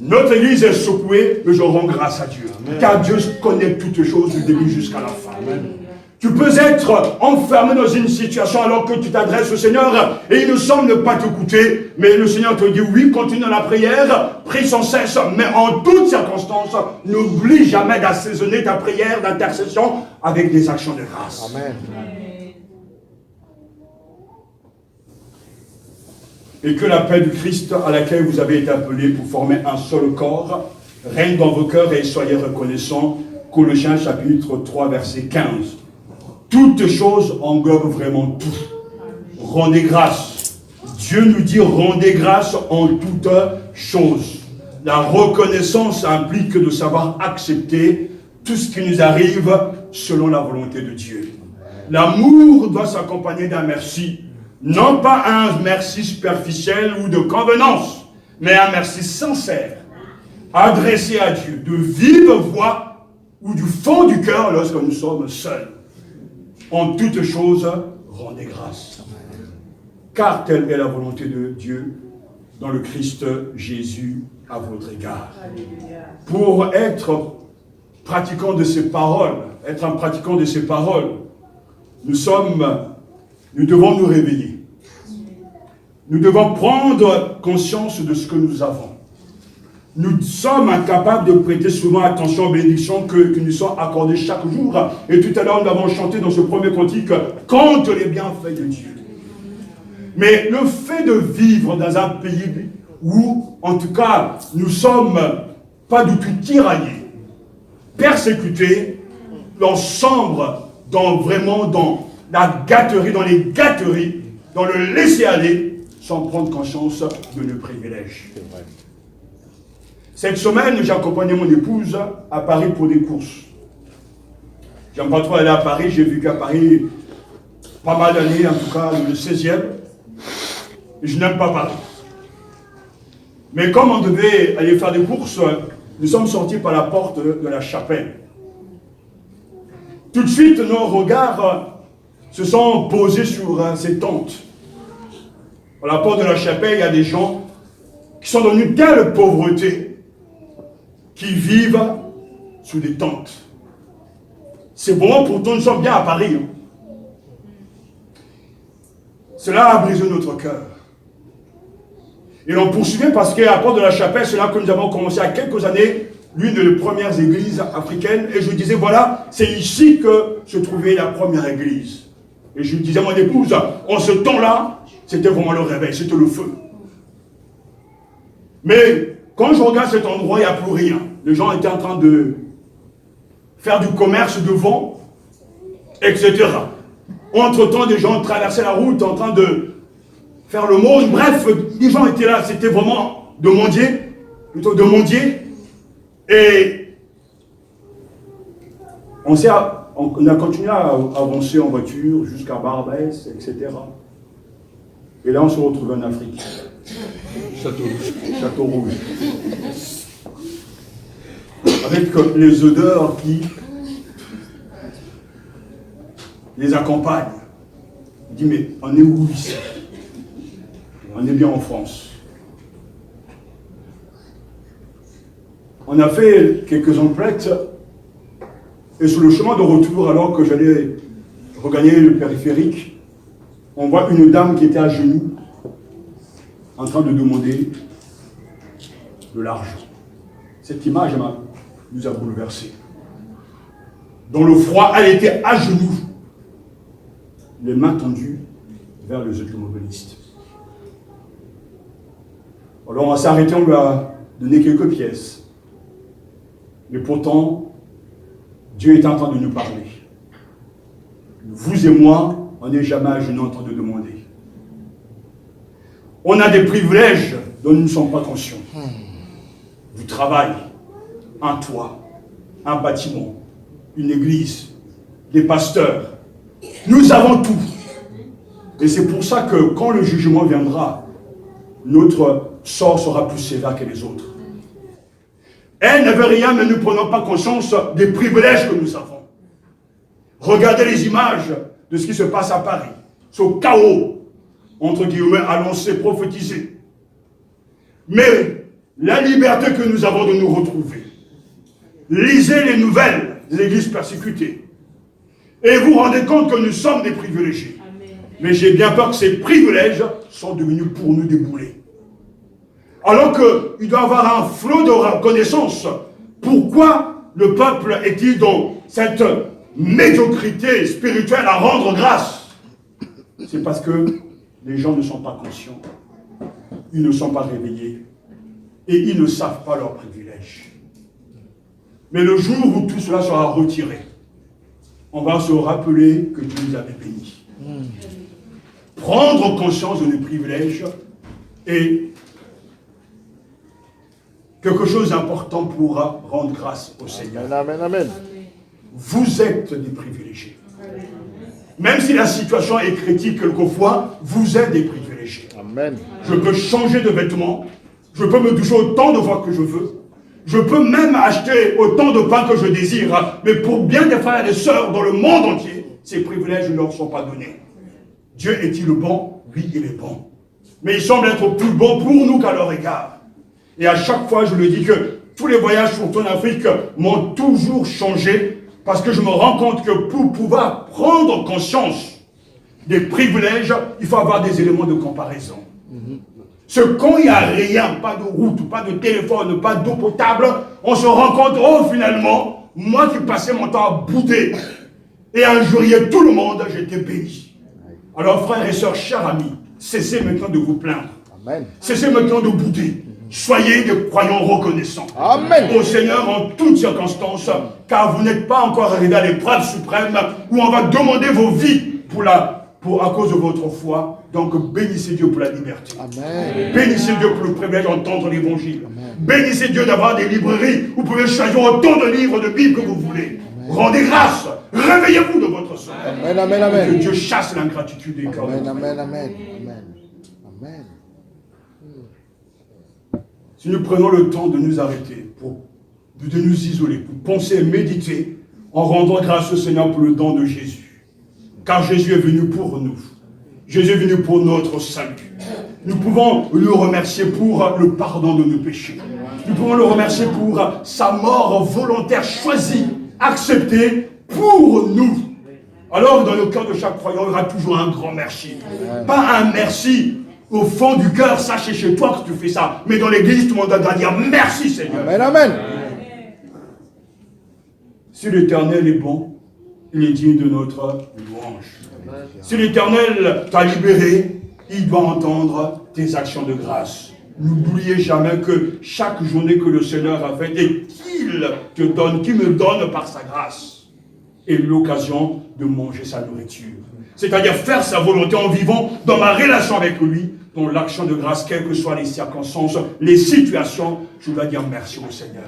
Notre église est secouée, mais je rends grâce à Dieu. Amen. Car Dieu connaît toutes choses du début jusqu'à la fin. Amen. Tu peux être enfermé dans une situation alors que tu t'adresses au Seigneur et il ne semble ne pas t'écouter, mais le Seigneur te dit oui, continue dans la prière, prie sans cesse, mais en toutes circonstances, n'oublie jamais d'assaisonner ta prière d'intercession avec des actions de grâce. Amen. Et que la paix du Christ à laquelle vous avez été appelés pour former un seul corps règne dans vos cœurs et soyez reconnaissants. Colossiens chapitre 3 verset 15. Toutes choses englobent vraiment tout. Rendez grâce. Dieu nous dit rendez grâce en toutes choses. La reconnaissance implique de savoir accepter tout ce qui nous arrive selon la volonté de Dieu. L'amour doit s'accompagner d'un merci. Non pas un merci superficiel ou de convenance, mais un merci sincère, adressé à Dieu, de vive voix ou du fond du cœur lorsque nous sommes seuls. En toutes choses, rendez grâce. Car telle est la volonté de Dieu dans le Christ Jésus à votre égard. Pour être pratiquant de ces paroles, être un pratiquant de ces paroles, nous devons nous réveiller. Nous devons prendre conscience de ce que nous avons. Nous sommes incapables de prêter souvent attention aux bénédictions qui nous sont accordées chaque jour. Et tout à l'heure, nous avons chanté dans ce premier cantique, « Compte les bienfaits de Dieu ». Mais le fait de vivre dans un pays où, en tout cas, nous ne sommes pas du tout tiraillés, persécutés, l'ensemble dans la gâterie, dans les gâteries, dans le laisser-aller, sans prendre conscience de nos privilèges. Cette semaine, j'ai accompagné mon épouse à Paris pour des courses. J'aime pas trop aller à Paris, j'ai vécu à Paris pas mal d'années, en tout cas le 16e. Et je n'aime pas Paris. Mais comme on devait aller faire des courses, nous sommes sortis par la porte de la chapelle. Tout de suite, nos regards se sont posés sur ces tentes. À la porte de la chapelle, il y a des gens qui sont dans une telle pauvreté qui vivent sous des tentes. C'est bon, pourtant nous sommes bien à Paris. Hein. Cela a brisé notre cœur. Et l'on poursuivait parce qu'à Porte de la Chapelle, c'est là que nous avons commencé à quelques années l'une des premières églises africaines. Et je disais, voilà, c'est ici que se trouvait la première église. Et je disais à mon épouse, en ce temps-là, c'était vraiment le réveil, c'était le feu. Mais quand je regarde cet endroit, il n'y a plus rien. Les gens étaient en train de faire du commerce devant, etc. Entre-temps, des gens traversaient la route en train de faire le monde. Bref, les gens étaient là, c'était vraiment de mendier. Et on a continué à avancer en voiture jusqu'à Barbès, etc. Et là, on se retrouve en Afrique. Château Rouge. Avec les odeurs qui les accompagnent. Il dit, mais on est où ici? On est bien en France. On a fait quelques emplettes et sur le chemin de retour, alors que j'allais regagner le périphérique, on voit une dame qui était à genoux en train de demander de l'argent. Cette image nous a bouleversés. Dans le froid, elle était à genoux, les mains tendues vers les automobilistes. Alors on s'est arrêté, on lui a donné quelques pièces. Mais pourtant, Dieu est en train de nous parler. Vous et moi, on n'est jamais à genoux en train de demander. On a des privilèges dont nous ne sommes pas conscients. Du travail, un toit, un bâtiment, une église, des pasteurs. Nous avons tout. Et c'est pour ça que quand le jugement viendra, notre sort sera plus sévère que les autres. Elle n'avait rien, mais nous ne prenons pas conscience des privilèges que nous avons. Regardez les images de ce qui se passe à Paris. Ce chaos, entre guillemets, annoncé, prophétisé. Mais la liberté que nous avons de nous retrouver. Lisez les nouvelles de l'Église persécutée. Et vous vous rendez compte que nous sommes des privilégiés. Amen. Mais j'ai bien peur que ces privilèges sont devenus pour nous des boulets. Alors qu'il doit y avoir un flot de reconnaissance. Pourquoi le peuple est-il dans cette médiocrité spirituelle à rendre grâce? C'est parce que les gens ne sont pas conscients. Ils ne sont pas réveillés. Et ils ne savent pas leurs privilèges. Mais le jour où tout cela sera retiré, on va se rappeler que Dieu nous avait bénis. Prendre conscience de nos privilèges est quelque chose d'important pour rendre grâce au Seigneur. Amen, amen. Vous êtes des privilégiés. Même si la situation est critique quelquefois, vous êtes des privilégiés. Amen. Je peux changer de vêtements, je peux me toucher autant de fois que je veux, je peux même acheter autant de pain que je désire, mais pour bien des frères et des sœurs dans le monde entier, ces privilèges ne leur sont pas donnés. Dieu est-il bon? Oui, il est bon. Mais il semble être plus bon pour nous qu'à leur égard. Et à chaque fois, je le dis que tous les voyages surtout en Afrique m'ont toujours changé parce que je me rends compte que pour pouvoir prendre conscience des privilèges, il faut avoir des éléments de comparaison. C'est quand il n'y a rien, pas de route, pas de téléphone, pas d'eau potable, on se rend compte, oh finalement, moi qui passais mon temps à bouder et à injurier tout le monde, j'étais béni. Alors frères et sœurs, chers amis, cessez maintenant de vous plaindre. Amen. Cessez maintenant de bouder. Soyez des croyants reconnaissants. Amen. Au Seigneur en toutes circonstances, car vous n'êtes pas encore arrivé à l'épreuve suprême où on va demander vos vies à cause de votre foi. Donc bénissez Dieu pour la liberté. Amen. Bénissez Dieu pour le privilège d'entendre l'évangile. Bénissez Dieu d'avoir des librairies. Vous pouvez choisir autant de livres de Bible que vous voulez. Amen. Rendez grâce. Réveillez-vous de votre sommeil. Amen, amen, amen. Que Dieu chasse l'ingratitude des cœurs. Amen, amen, amen, amen. Amen. Si nous prenons le temps de nous arrêter, de nous isoler, pour penser et méditer, en rendant grâce au Seigneur pour le don de Jésus. Car Jésus est venu pour nous. Jésus est venu pour notre salut. Nous pouvons le remercier pour le pardon de nos péchés. Nous pouvons le remercier pour sa mort volontaire, choisie, acceptée pour nous. Alors dans le cœur de chaque croyant, il y aura toujours un grand merci. Pas un merci au fond du cœur, sachez chez toi que tu fais ça. Mais dans l'église, tout le monde doit dire merci Seigneur. Amen, amen. Si l'Éternel est bon, il est digne de notre louange. Si l'Éternel t'a libéré, il doit entendre tes actions de grâce. N'oubliez jamais que chaque journée que le Seigneur a faite et qu'il te donne, qu'il me donne par sa grâce, est l'occasion de manger sa nourriture. C'est-à-dire faire sa volonté en vivant dans ma relation avec lui, dans l'action de grâce, quelles que soient les circonstances, les situations, je dois dire merci au Seigneur.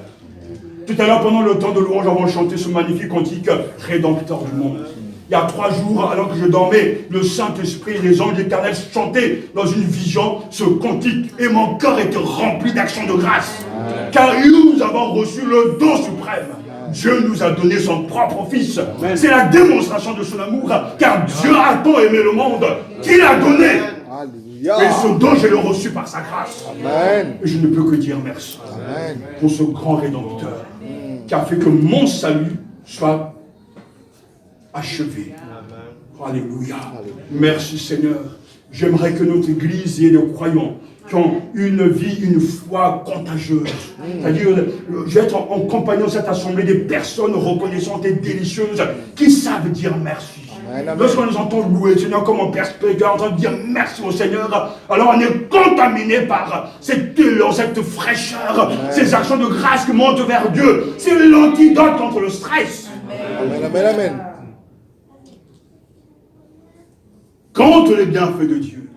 Tout à l'heure, pendant le temps de louange, avons chanté ce magnifique cantique Rédempteur du monde. Il y a 3 jours, alors que je dormais, le Saint-Esprit et les anges éternels chantaient dans une vision ce cantique. Et mon cœur était rempli d'actions de grâce. Car nous avons reçu le don suprême. Dieu nous a donné son propre Fils. C'est la démonstration de son amour. Car Dieu a tant aimé le monde qu'il a donné. Et ce don, je l'ai reçu par sa grâce. Amen. Et je ne peux que dire merci Amen. pour ce grand Rédempteur qui a fait que mon salut soit achevé. Alléluia. Merci Seigneur. J'aimerais que notre Église ait des croyants qui ont une vie, une foi contagieuse. C'est-à-dire, je vais être en compagnon de cette assemblée des personnes reconnaissantes et délicieuses qui savent dire merci. Lorsqu'on les entend louer le Seigneur comme un père spirituel, on entend dire merci au Seigneur, alors on est contaminé par cet élan, cette fraîcheur, ces actions de grâce qui montent vers Dieu. C'est l'antidote contre le stress. Amen, amen, amen. Compte les bienfaits de Dieu.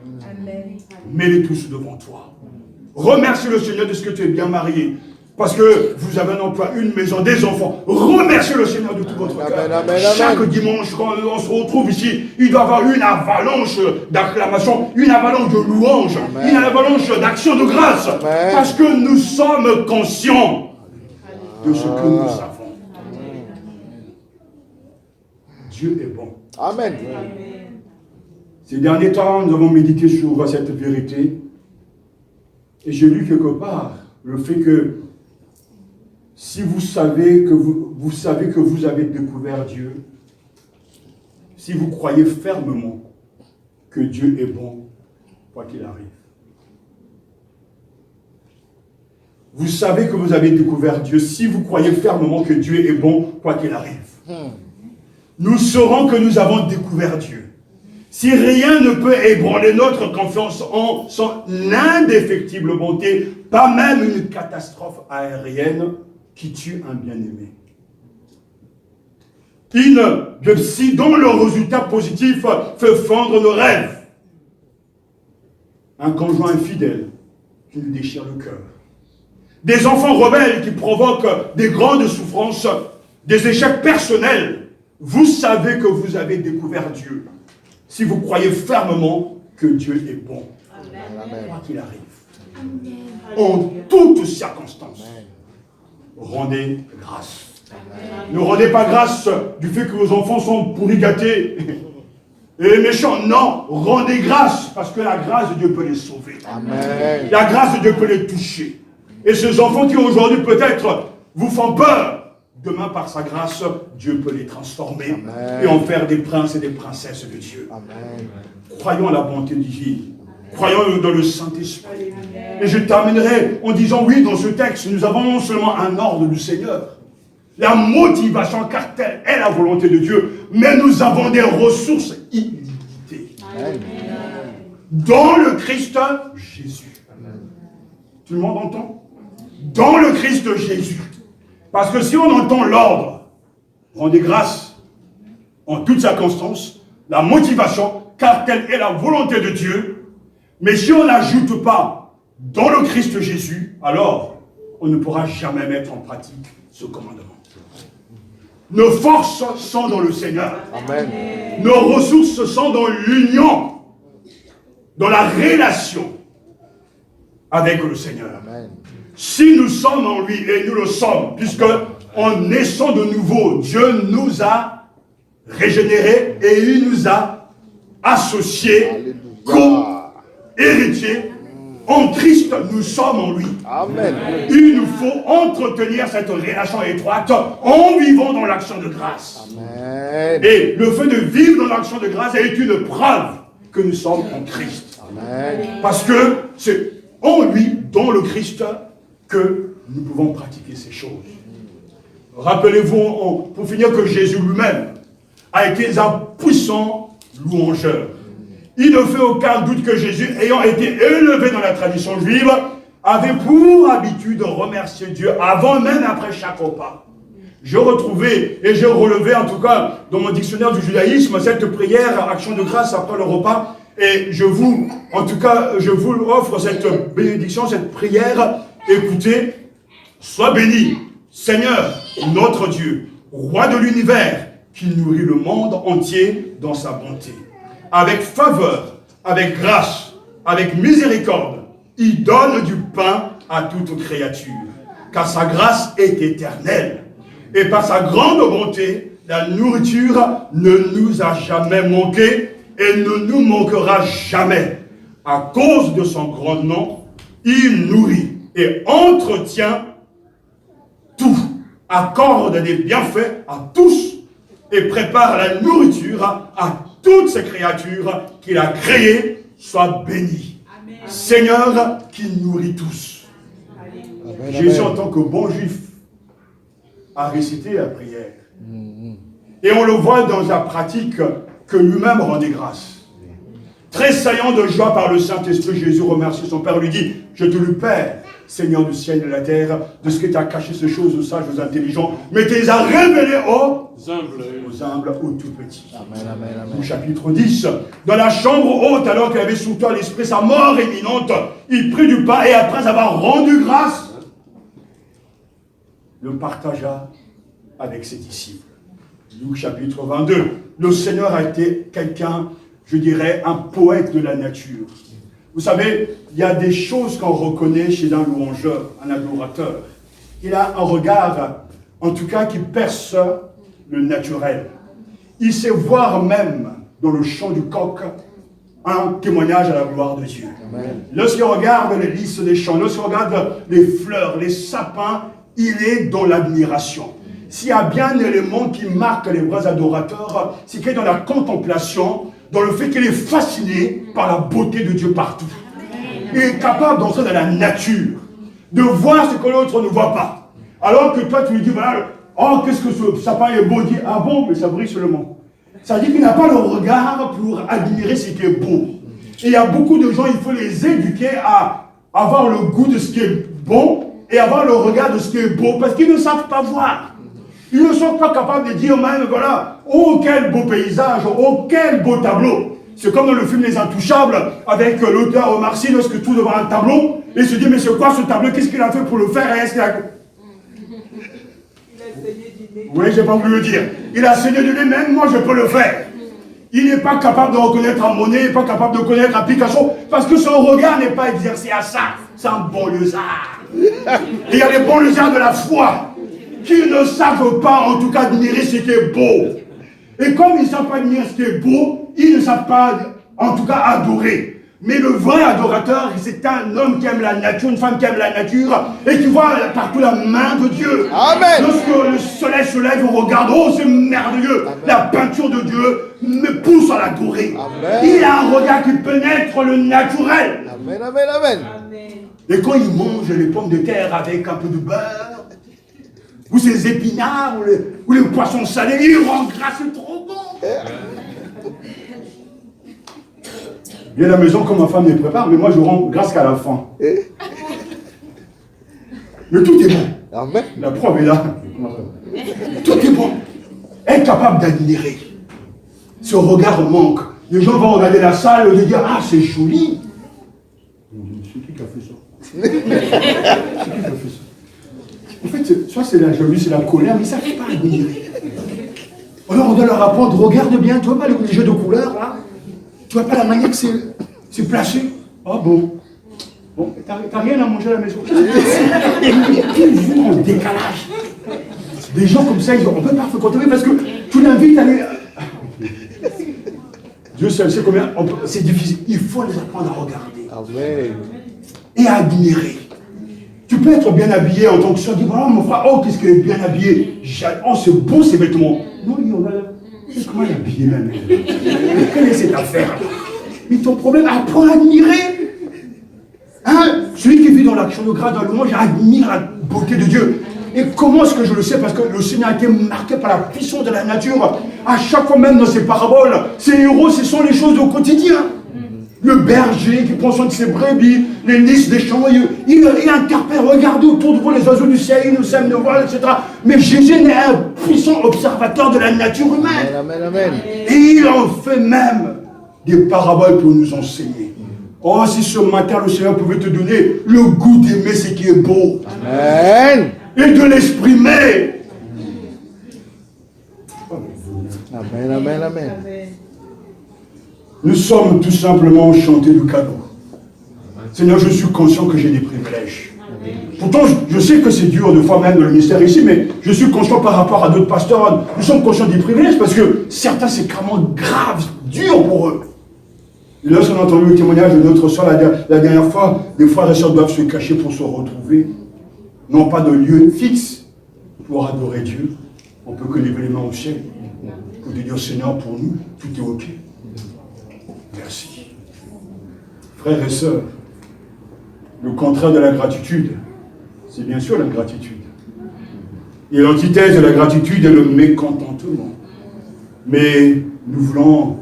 Mets-les tous devant toi. Remercie le Seigneur de ce que tu es bien marié. Parce que vous avez un emploi, une maison, des enfants. Remerciez le Seigneur de tout votre cœur. Chaque dimanche, quand on se retrouve ici, il doit y avoir une avalanche d'acclamation, une avalanche de louanges, une avalanche d'action de grâce. Parce que nous sommes conscients de ce que nous savons. Dieu est bon. Amen. Ces derniers temps, nous avons médité sur cette vérité. Et j'ai lu quelque part le fait que si vous savez que vous savez que vous avez découvert Dieu, si vous croyez fermement que Dieu est bon, quoi qu'il arrive. Vous savez que vous avez découvert Dieu, si vous croyez fermement que Dieu est bon, quoi qu'il arrive. Nous saurons que nous avons découvert Dieu. Si rien ne peut ébranler notre confiance en son indéfectible bonté, pas même une catastrophe aérienne qui tue un bien-aimé. Une biopsie dont le résultat positif fait fondre nos rêves. Un conjoint infidèle qui nous déchire le cœur. Des enfants rebelles qui provoquent des grandes souffrances, des échecs personnels. Vous savez que vous avez découvert Dieu. Si vous croyez fermement que Dieu est bon, quoi qu'il arrive, en toutes circonstances, rendez grâce. Ne rendez pas grâce du fait que vos enfants sont pourris gâtés et méchants. Non, rendez grâce parce que la grâce de Dieu peut les sauver. Amen. La grâce de Dieu peut les toucher. Et ces enfants qui aujourd'hui peut-être vous font peur, demain, par sa grâce, Dieu peut les transformer. Amen. Et en faire des princes et des princesses de Dieu. Amen. Croyons à la bonté divine. Croyons dans le Saint-Esprit. Et je terminerai en disant, oui, dans ce texte, nous avons non seulement un ordre du Seigneur, la motivation, car telle est la volonté de Dieu, mais nous avons des ressources illimitées. Amen. Dans le Christ Jésus. Amen. Tout le monde entend? Dans le Christ Jésus. Parce que si on entend l'ordre, rendez grâce en toutes circonstances, la motivation, car telle est la volonté de Dieu, mais si on n'ajoute pas dans le Christ Jésus, alors on ne pourra jamais mettre en pratique ce commandement. Nos forces sont dans le Seigneur. Amen. Nos ressources sont dans l'union, dans la relation avec le Seigneur. Amen. Si nous sommes en lui, et nous le sommes, puisque en naissant de nouveau, Dieu nous a régénérés et il nous a associés, co-héritiers en Christ, nous sommes en lui. Amen. Il nous faut entretenir cette relation étroite en vivant dans l'action de grâce. Amen. Et le fait de vivre dans l'action de grâce est une preuve que nous sommes en Christ. Amen. Parce que c'est en lui, dans le Christ, que nous pouvons pratiquer ces choses. Rappelez-vous, pour finir, que Jésus lui-même a été un puissant louangeur. Il ne fait aucun doute que Jésus, ayant été élevé dans la tradition juive, avait pour habitude de remercier Dieu avant même après chaque repas. Je retrouvais et j'ai relevé, en tout cas dans mon dictionnaire du judaïsme, cette prière, action de grâce après le repas. Et je vous offre cette bénédiction, cette prière. Écoutez, sois béni, Seigneur, notre Dieu, roi de l'univers, qui nourrit le monde entier dans sa bonté. Avec faveur, avec grâce, avec miséricorde, il donne du pain à toute créature, car sa grâce est éternelle. Et par sa grande bonté, la nourriture ne nous a jamais manqué et ne nous manquera jamais. À cause de son grand nom, il nourrit et entretient tout, accorde des bienfaits à tous et prépare la nourriture à toutes ces créatures qu'il a créées. Sois béni. Amen. Seigneur qui nourrit tous. Amen. Jésus, en tant que bon juif, a récité la prière. Et on le voit dans la pratique que lui-même rendait grâce. Tressaillant de joie par le Saint-Esprit, Jésus remercie son Père, lui dit, je te loue, Père, Seigneur du ciel et de la terre, de ce que tu as caché ces choses aux sages, aux intelligents, mais tu les as révélées aux humbles, aux tout petits. Amen, amen, amen. Au chapitre 10, dans la chambre haute, alors qu'il avait sous toi l'esprit sa mort imminente, il prit du pain et après avoir rendu grâce, le partagea avec ses disciples. Luc chapitre 22, le Seigneur a été quelqu'un, je dirais, un poète de la nature. Vous savez, il y a des choses qu'on reconnaît chez un louangeur, un adorateur. Il a un regard, en tout cas, qui perce le naturel. Il sait voir même, dans le chant du coq, un témoignage à la gloire de Dieu. Lorsqu'il regarde les lys des champs, lorsqu'il regarde les fleurs, les sapins, il est dans l'admiration. S'il y a bien un élément qui marque les vrais adorateurs, c'est qu'il est dans la contemplation, dans le fait qu'il est fasciné par la beauté de Dieu partout. Il est capable d'entrer dans la nature, de voir ce que l'autre ne voit pas. Alors que toi, tu lui dis, voilà, oh, qu'est-ce que ce sapin est beau, il dit, ah bon, mais ça brille seulement. Ça dit qu'il n'a pas le regard pour admirer ce qui est beau. Et il y a beaucoup de gens, il faut les éduquer à avoir le goût de ce qui est bon et avoir le regard de ce qui est beau, parce qu'ils ne savent pas voir. Ils ne sont pas capables de dire même, voilà, oh quel beau paysage, oh quel beau tableau. C'est comme dans le film Les Intouchables, avec l'auteur Omar Sy, lorsque tout devant un tableau, et il se dit, mais c'est quoi ce tableau, qu'est-ce qu'il a fait pour le faire, et est-ce qu'il a... Oui, j'ai pas voulu le dire. Il a saigné du nez, même moi je peux le faire. Il n'est pas capable de reconnaître un Monet, il n'est pas capable de reconnaître un Picasso, parce que son regard n'est pas exercé à ça. C'est un banlieusard. Et il y a les banlieusards de la foi qui ne savent pas, en tout cas, admirer ce qui est beau. Et comme ils ne savent pas admirer ce qui est beau, ils ne savent pas, en tout cas, adorer. Mais le vrai adorateur, c'est un homme qui aime la nature, une femme qui aime la nature, et qui voit partout la main de Dieu. Amen. Lorsque le soleil se lève, on regarde, oh c'est merveilleux. Amen. La peinture de Dieu me pousse à l'adorer. Il a un regard qui pénètre le naturel. Amen, amen, amen. Et quand il mange les pommes de terre avec un peu de beurre, ou ces épinards, ou les poissons salés, il rend grâce, c'est trop bon. Il y a la maison comme ma femme les prépare, mais moi je rends grâce qu'à la fin. Mais tout est bon. Amen. La preuve est là. Tout est bon. Être capable d'admirer. Ce regard manque. Les gens vont regarder la salle et dire, ah c'est joli. C'est qui a fait ça? C'est qui a fait ça? En fait, soit c'est la jalousie, c'est la colère, mais ça ne fait pas admirer. Alors on doit leur apprendre, regarde bien, tu vois pas les jeux de couleurs là? Tu vois pas la manière que c'est placé? Oh bon. Bon, t'as rien à manger à la maison. Toujours en décalage. Des gens comme ça, on ne peut pas fréquenter parce que tu l'invites à aller. Dieu seul sait combien. C'est difficile. Il faut les apprendre à regarder. Amen. et admirer. Tu peux être bien habillé en tant que soeur, dire voilà mon frère, oh qu'est-ce qu'il est bien habillé, oh c'est beau ces vêtements. Non, il y en a, c'est comment il est habillé même. Quelle est cette affaire? Mais ton problème, apprends à admirer. Hein? Celui qui vit dans l'action de grâce, dans le monde, admire la beauté de Dieu. Et comment est-ce que je le sais? Parce que le Seigneur a été marqué par la puissance de la nature. À chaque fois, même dans ses paraboles, ses héros, ce sont les choses au quotidien. Le berger qui prend soin de ses brebis, les lys des champs, il interpelle, regardez autour de vous les oiseaux du ciel, ils nous sèment de voile, etc. Mais Jésus est un puissant observateur de la nature humaine. Amen, amen. Et il en fait même des paraboles pour nous enseigner. Oh, si ce matin le Seigneur pouvait te donner le goût d'aimer ce qui est beau. Amen. Et de l'exprimer. Amen, amen, amen. Nous sommes tout simplement chantés du cadeau. Seigneur, je suis conscient que j'ai des privilèges. Pourtant, je sais que c'est dur de fois même dans le ministère ici, mais je suis conscient par rapport à d'autres pasteurs, nous sommes conscients des privilèges parce que certains, c'est carrément grave, dur pour eux. Et lorsqu'on a entendu le témoignage de notre soeur la dernière fois, des frères et sœurs doivent se cacher pour se retrouver. Non pas de lieu fixe pour adorer Dieu. On peut que lever les mains au ciel pour dire Seigneur, pour nous, tout est ok. Merci. Frères et sœurs, le contraire de la gratitude, c'est bien sûr la gratitude. Et l'antithèse de la gratitude est le mécontentement. Mais nous voulons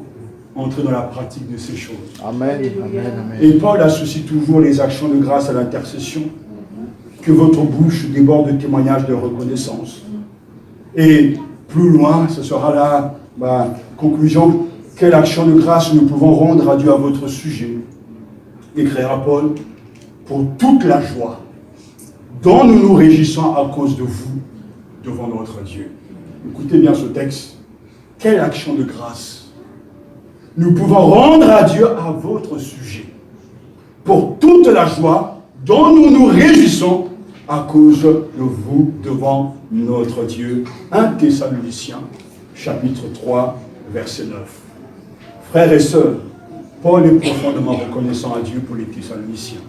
entrer dans la pratique de ces choses. Amen, amen, amen. Et Paul associe toujours les actions de grâce à l'intercession. Que votre bouche déborde de témoignages de reconnaissance. Et plus loin, ce sera la conclusion. Quelle action de grâce nous pouvons rendre à Dieu à votre sujet? Écrira Paul, pour toute la joie dont nous nous réjouissons à cause de vous devant notre Dieu. Écoutez bien ce texte. Quelle action de grâce nous pouvons rendre à Dieu à votre sujet? Pour toute la joie dont nous nous réjouissons à cause de vous devant notre Dieu. 1 Thessaloniciens, chapitre 3, verset 9. Frères et sœurs, Paul est profondément reconnaissant à Dieu pour les Thessaloniciens.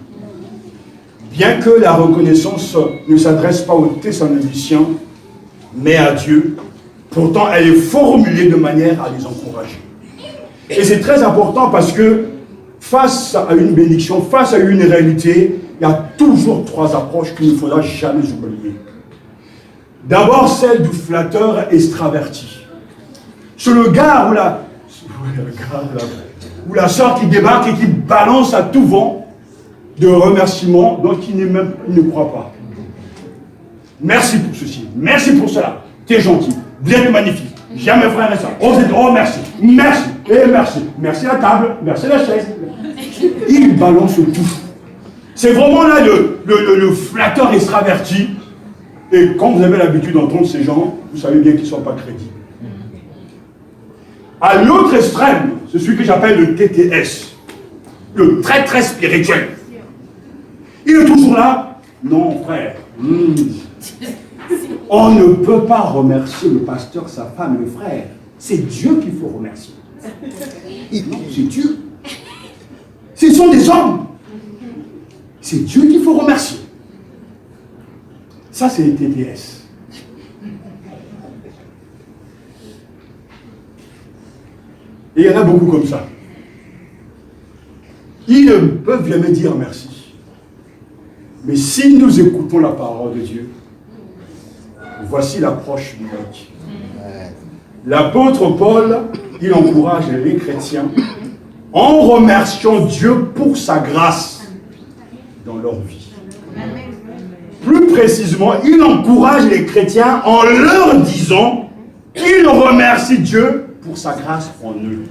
Bien que la reconnaissance ne s'adresse pas aux Thessaloniciens, mais à Dieu, pourtant elle est formulée de manière à les encourager. Et c'est très important parce que face à une bénédiction, face à une réalité, il y a toujours trois approches qu'il ne faudra jamais oublier. D'abord, celle du flatteur extraverti. C'est le gars ou la sœur qui débarque et qui balance à tout vent de remerciements, donc il ne croit pas. Merci pour ceci, merci pour cela, t'es gentil, vous êtes magnifique, jamais frère et sœur, oh merci, merci, et merci, merci la table, merci la chaise. Il balance tout. C'est vraiment là le flatteur extraverti. Et quand vous avez l'habitude d'entendre ces gens, vous savez bien qu'ils ne sont pas crédibles. À l'autre extrême, c'est celui que j'appelle le TTS, le très très spirituel. Il est toujours là. Non, frère. On ne peut pas remercier le pasteur, sa femme et le frère. C'est Dieu qu'il faut remercier. Non, c'est Dieu. Ce sont des hommes. C'est Dieu qu'il faut remercier. Ça, c'est les TTS. Et il y en a beaucoup comme ça. Ils ne peuvent jamais dire merci. Mais si nous écoutons la parole de Dieu, voici l'approche biblique. L'apôtre Paul, il encourage les chrétiens en remerciant Dieu pour sa grâce dans leur vie. Plus précisément, il encourage les chrétiens en leur disant qu'ils remercient Dieu pour sa grâce en eux.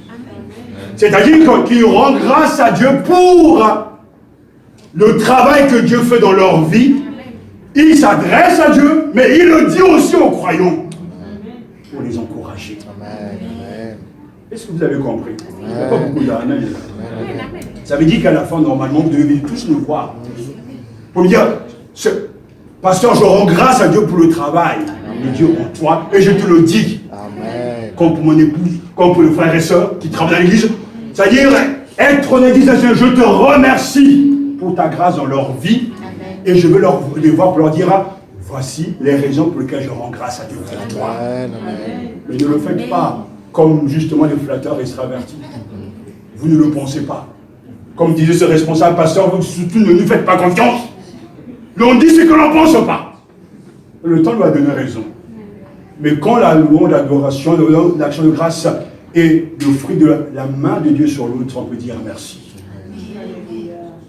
C'est-à-dire qu'ils rendent grâce à Dieu pour le travail que Dieu fait dans leur vie. Il s'adresse à Dieu, mais il le dit aussi aux croyants pour les encourager. Est-ce que vous avez compris? Il n'y a pas beaucoup d'Amen. Ça veut dire qu'à la fin, normalement, vous devez tous nous voir. Pour me dire, pasteur, je rends grâce à Dieu pour le travail de Dieu en toi, et je te le dis. Amen. Comme pour mon épouse, comme pour le frère et sœur qui travaillent dans l'église. C'est-à-dire, être honnête, je te remercie pour ta grâce dans leur vie. Et je veux les voir pour leur dire, voici les raisons pour lesquelles je rends grâce à Dieu pour toi. Mais ne le faites pas comme justement les flatteurs extravertis. Vous ne le pensez pas. Comme disait ce responsable pasteur, vous surtout ne nous faites pas confiance. L'on dit ce que l'on ne pense pas. Le temps nous a donné raison. Mais quand la louange, l'adoration, l'action de grâce est le fruit de la main de Dieu sur l'autre, on peut dire merci.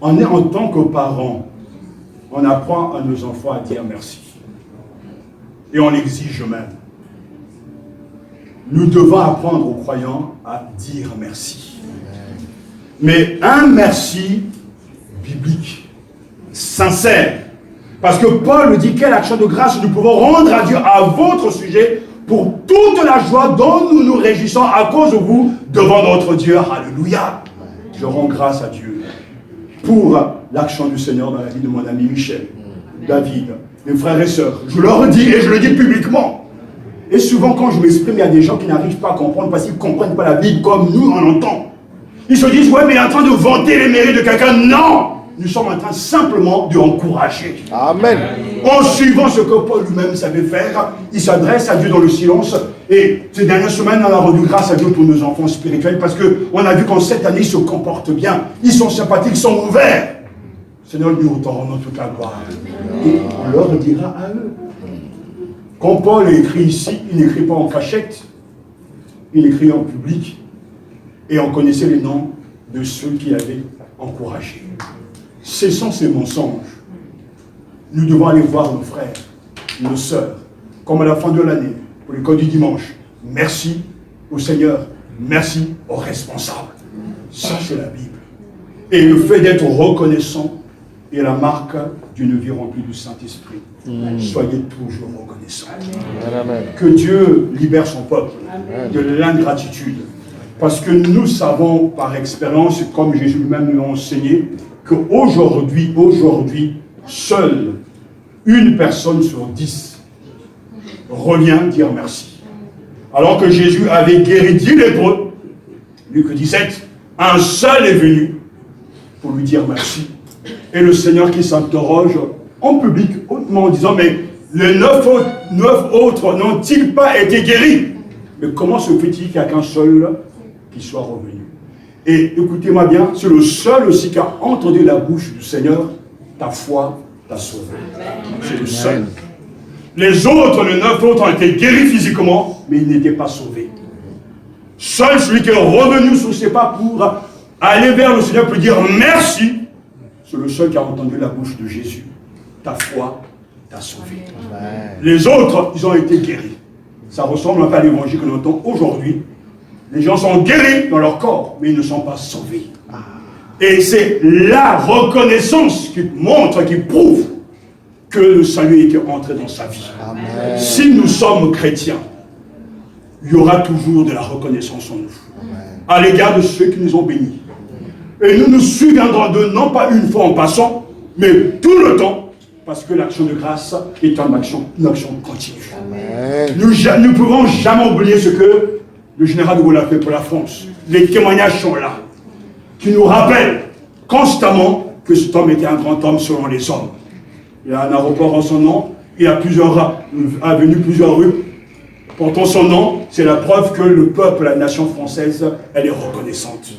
On est en tant que parents, on apprend à nos enfants à dire merci. Et on l'exige même. Nous devons apprendre aux croyants à dire merci. Mais un merci biblique, sincère. Parce que Paul dit quelle action de grâce nous pouvons rendre à Dieu à votre sujet pour toute la joie dont nous nous réjouissons à cause de vous devant notre Dieu. Alléluia. Je rends grâce à Dieu pour l'action du Seigneur dans la vie de mon ami Michel, David, mes frères et sœurs. Je leur dis et je le dis publiquement. Et souvent quand je m'exprime, il y a des gens qui n'arrivent pas à comprendre parce qu'ils ne comprennent pas la Bible comme nous on l'entend. Ils se disent, ouais, mais il est en train de vanter les mérites de quelqu'un. Non! Nous sommes en train simplement de encourager. Amen. En suivant ce que Paul lui-même savait faire, il s'adresse à Dieu dans le silence. Et ces dernières semaines, on a rendu grâce à Dieu pour nos enfants spirituels parce qu'on a vu qu'en cette année, ils se comportent bien. Ils sont sympathiques, ils sont ouverts. Seigneur, nous te rendons toute la gloire. Et on leur dira à eux. Quand Paul écrit ici, il n'écrit pas en cachette. Il écrit en public. Et on connaissait les noms de ceux qui avaient encouragé. Cessons ces mensonges. Nous devons aller voir nos frères, nos sœurs, comme à la fin de l'année, pour l'école du dimanche. Merci au Seigneur, merci aux responsables. Ça, c'est la Bible. Et le fait d'être reconnaissant est la marque d'une vie remplie du Saint-Esprit. Soyez toujours reconnaissants. Amen. Que Dieu libère son peuple de l'ingratitude. Parce que nous savons par expérience, comme Jésus lui-même nous l'a enseigné, qu'aujourd'hui, seule une personne sur 10 revient dire merci. Alors que Jésus avait guéri 10 lépreux, Luc 17, un seul est venu pour lui dire merci. Et le Seigneur qui s'interroge en public, hautement en disant, mais les 9 autres n'ont-ils pas été guéris? Mais comment se fait-il qu'il n'y a qu'un seul qui soit revenu? Et écoutez-moi bien, c'est le seul aussi qui a entendu la bouche du Seigneur, ta foi t'a sauvé. C'est le seul. Les autres, les 9 autres ont été guéris physiquement, mais ils n'étaient pas sauvés. Seul celui qui est revenu sur ses pas pour aller vers le Seigneur pour dire merci, c'est le seul qui a entendu la bouche de Jésus. Ta foi t'a sauvé. Amen. Les autres, ils ont été guéris. Ça ressemble un peu à l'évangile que nous entendons aujourd'hui. Les gens sont guéris dans leur corps, mais ils ne sont pas sauvés. Et c'est la reconnaissance qui montre, qui prouve que le salut est entré dans sa vie. Amen. Si nous sommes chrétiens, il y aura toujours de la reconnaissance en nous. Amen. À l'égard de ceux qui nous ont bénis. Et nous nous souviendrons de non pas une fois en passant, mais tout le temps, parce que l'action de grâce est une action continue. Amen. Nous ne pouvons jamais oublier ce que le général de Gaulle a fait pour la France. Les témoignages sont là, qui nous rappellent constamment que cet homme était un grand homme selon les hommes. Il y a un aéroport en son nom, il y a plusieurs avenues, plusieurs rues portant son nom. C'est la preuve que le peuple, la nation française, elle est reconnaissante.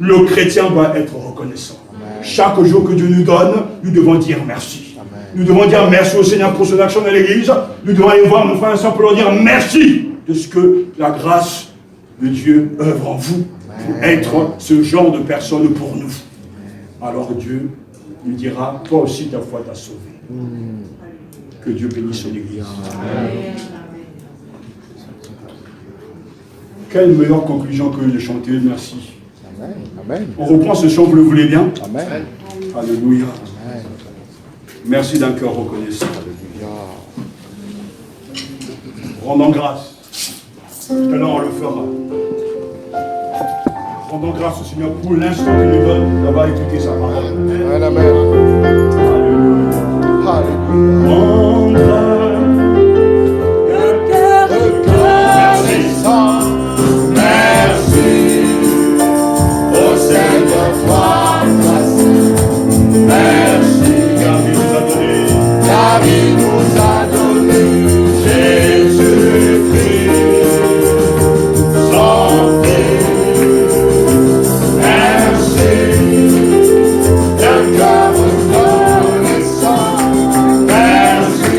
Le chrétien doit être reconnaissant. Amen. Chaque jour que Dieu nous donne, nous devons dire merci. Amen. Nous devons dire merci au Seigneur pour son action dans l'Église. Nous devons aller voir nos frères et sœurs pour leur dire merci de ce que la grâce de Dieu œuvre en vous pour être ce genre de personne pour nous. Alors Dieu nous dira, toi aussi ta foi t'a sauvé. Que Dieu bénisse son Église. Amen. Quelle meilleure conclusion que de chanter merci. Amen. On reprend ce chant, vous le voulez bien? Amen. Alléluia. Amen. Merci d'un cœur reconnaissant. Alléluia. Rendons grâce. Tout à l'heure on le fera. Rendons grâce au Seigneur pour l'instant qu'il nous donne d'avoir écouté sa parole. Amen. Amen. Alléluia. Alléluia. Merci. car il nous a donné Jésus-Christ, son Fils. Merci, d'un cœur reconnaissant. Merci,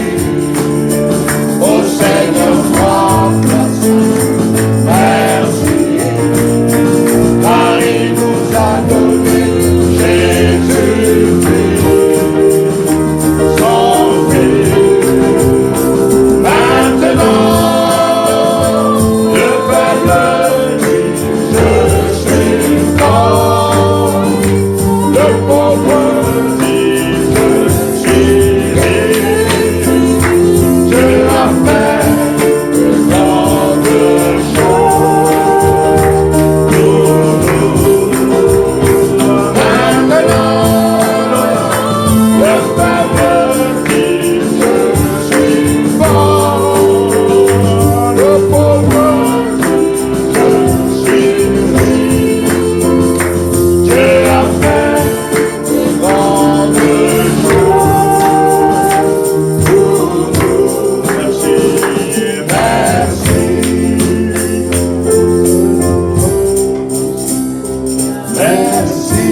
au Seigneur notre Saint. Merci, car il nous a donné Jésus-Christ, son Fils. Maintenant, le peuple dit, je suis grand. Le pauvre dit, je suis riche. Dieu a fait de grandes choses pour nous. Maintenant, le peuple dit, je suis fort. Le pauvre dit, je suis riche. Dieu a fait de grandes choses pour nous. Merci, merci. Merci,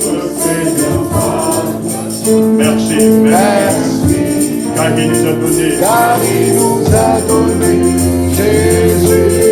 le Seigneur Père. Merci, Merci, car il nous a donné car il nous a donné Jésus.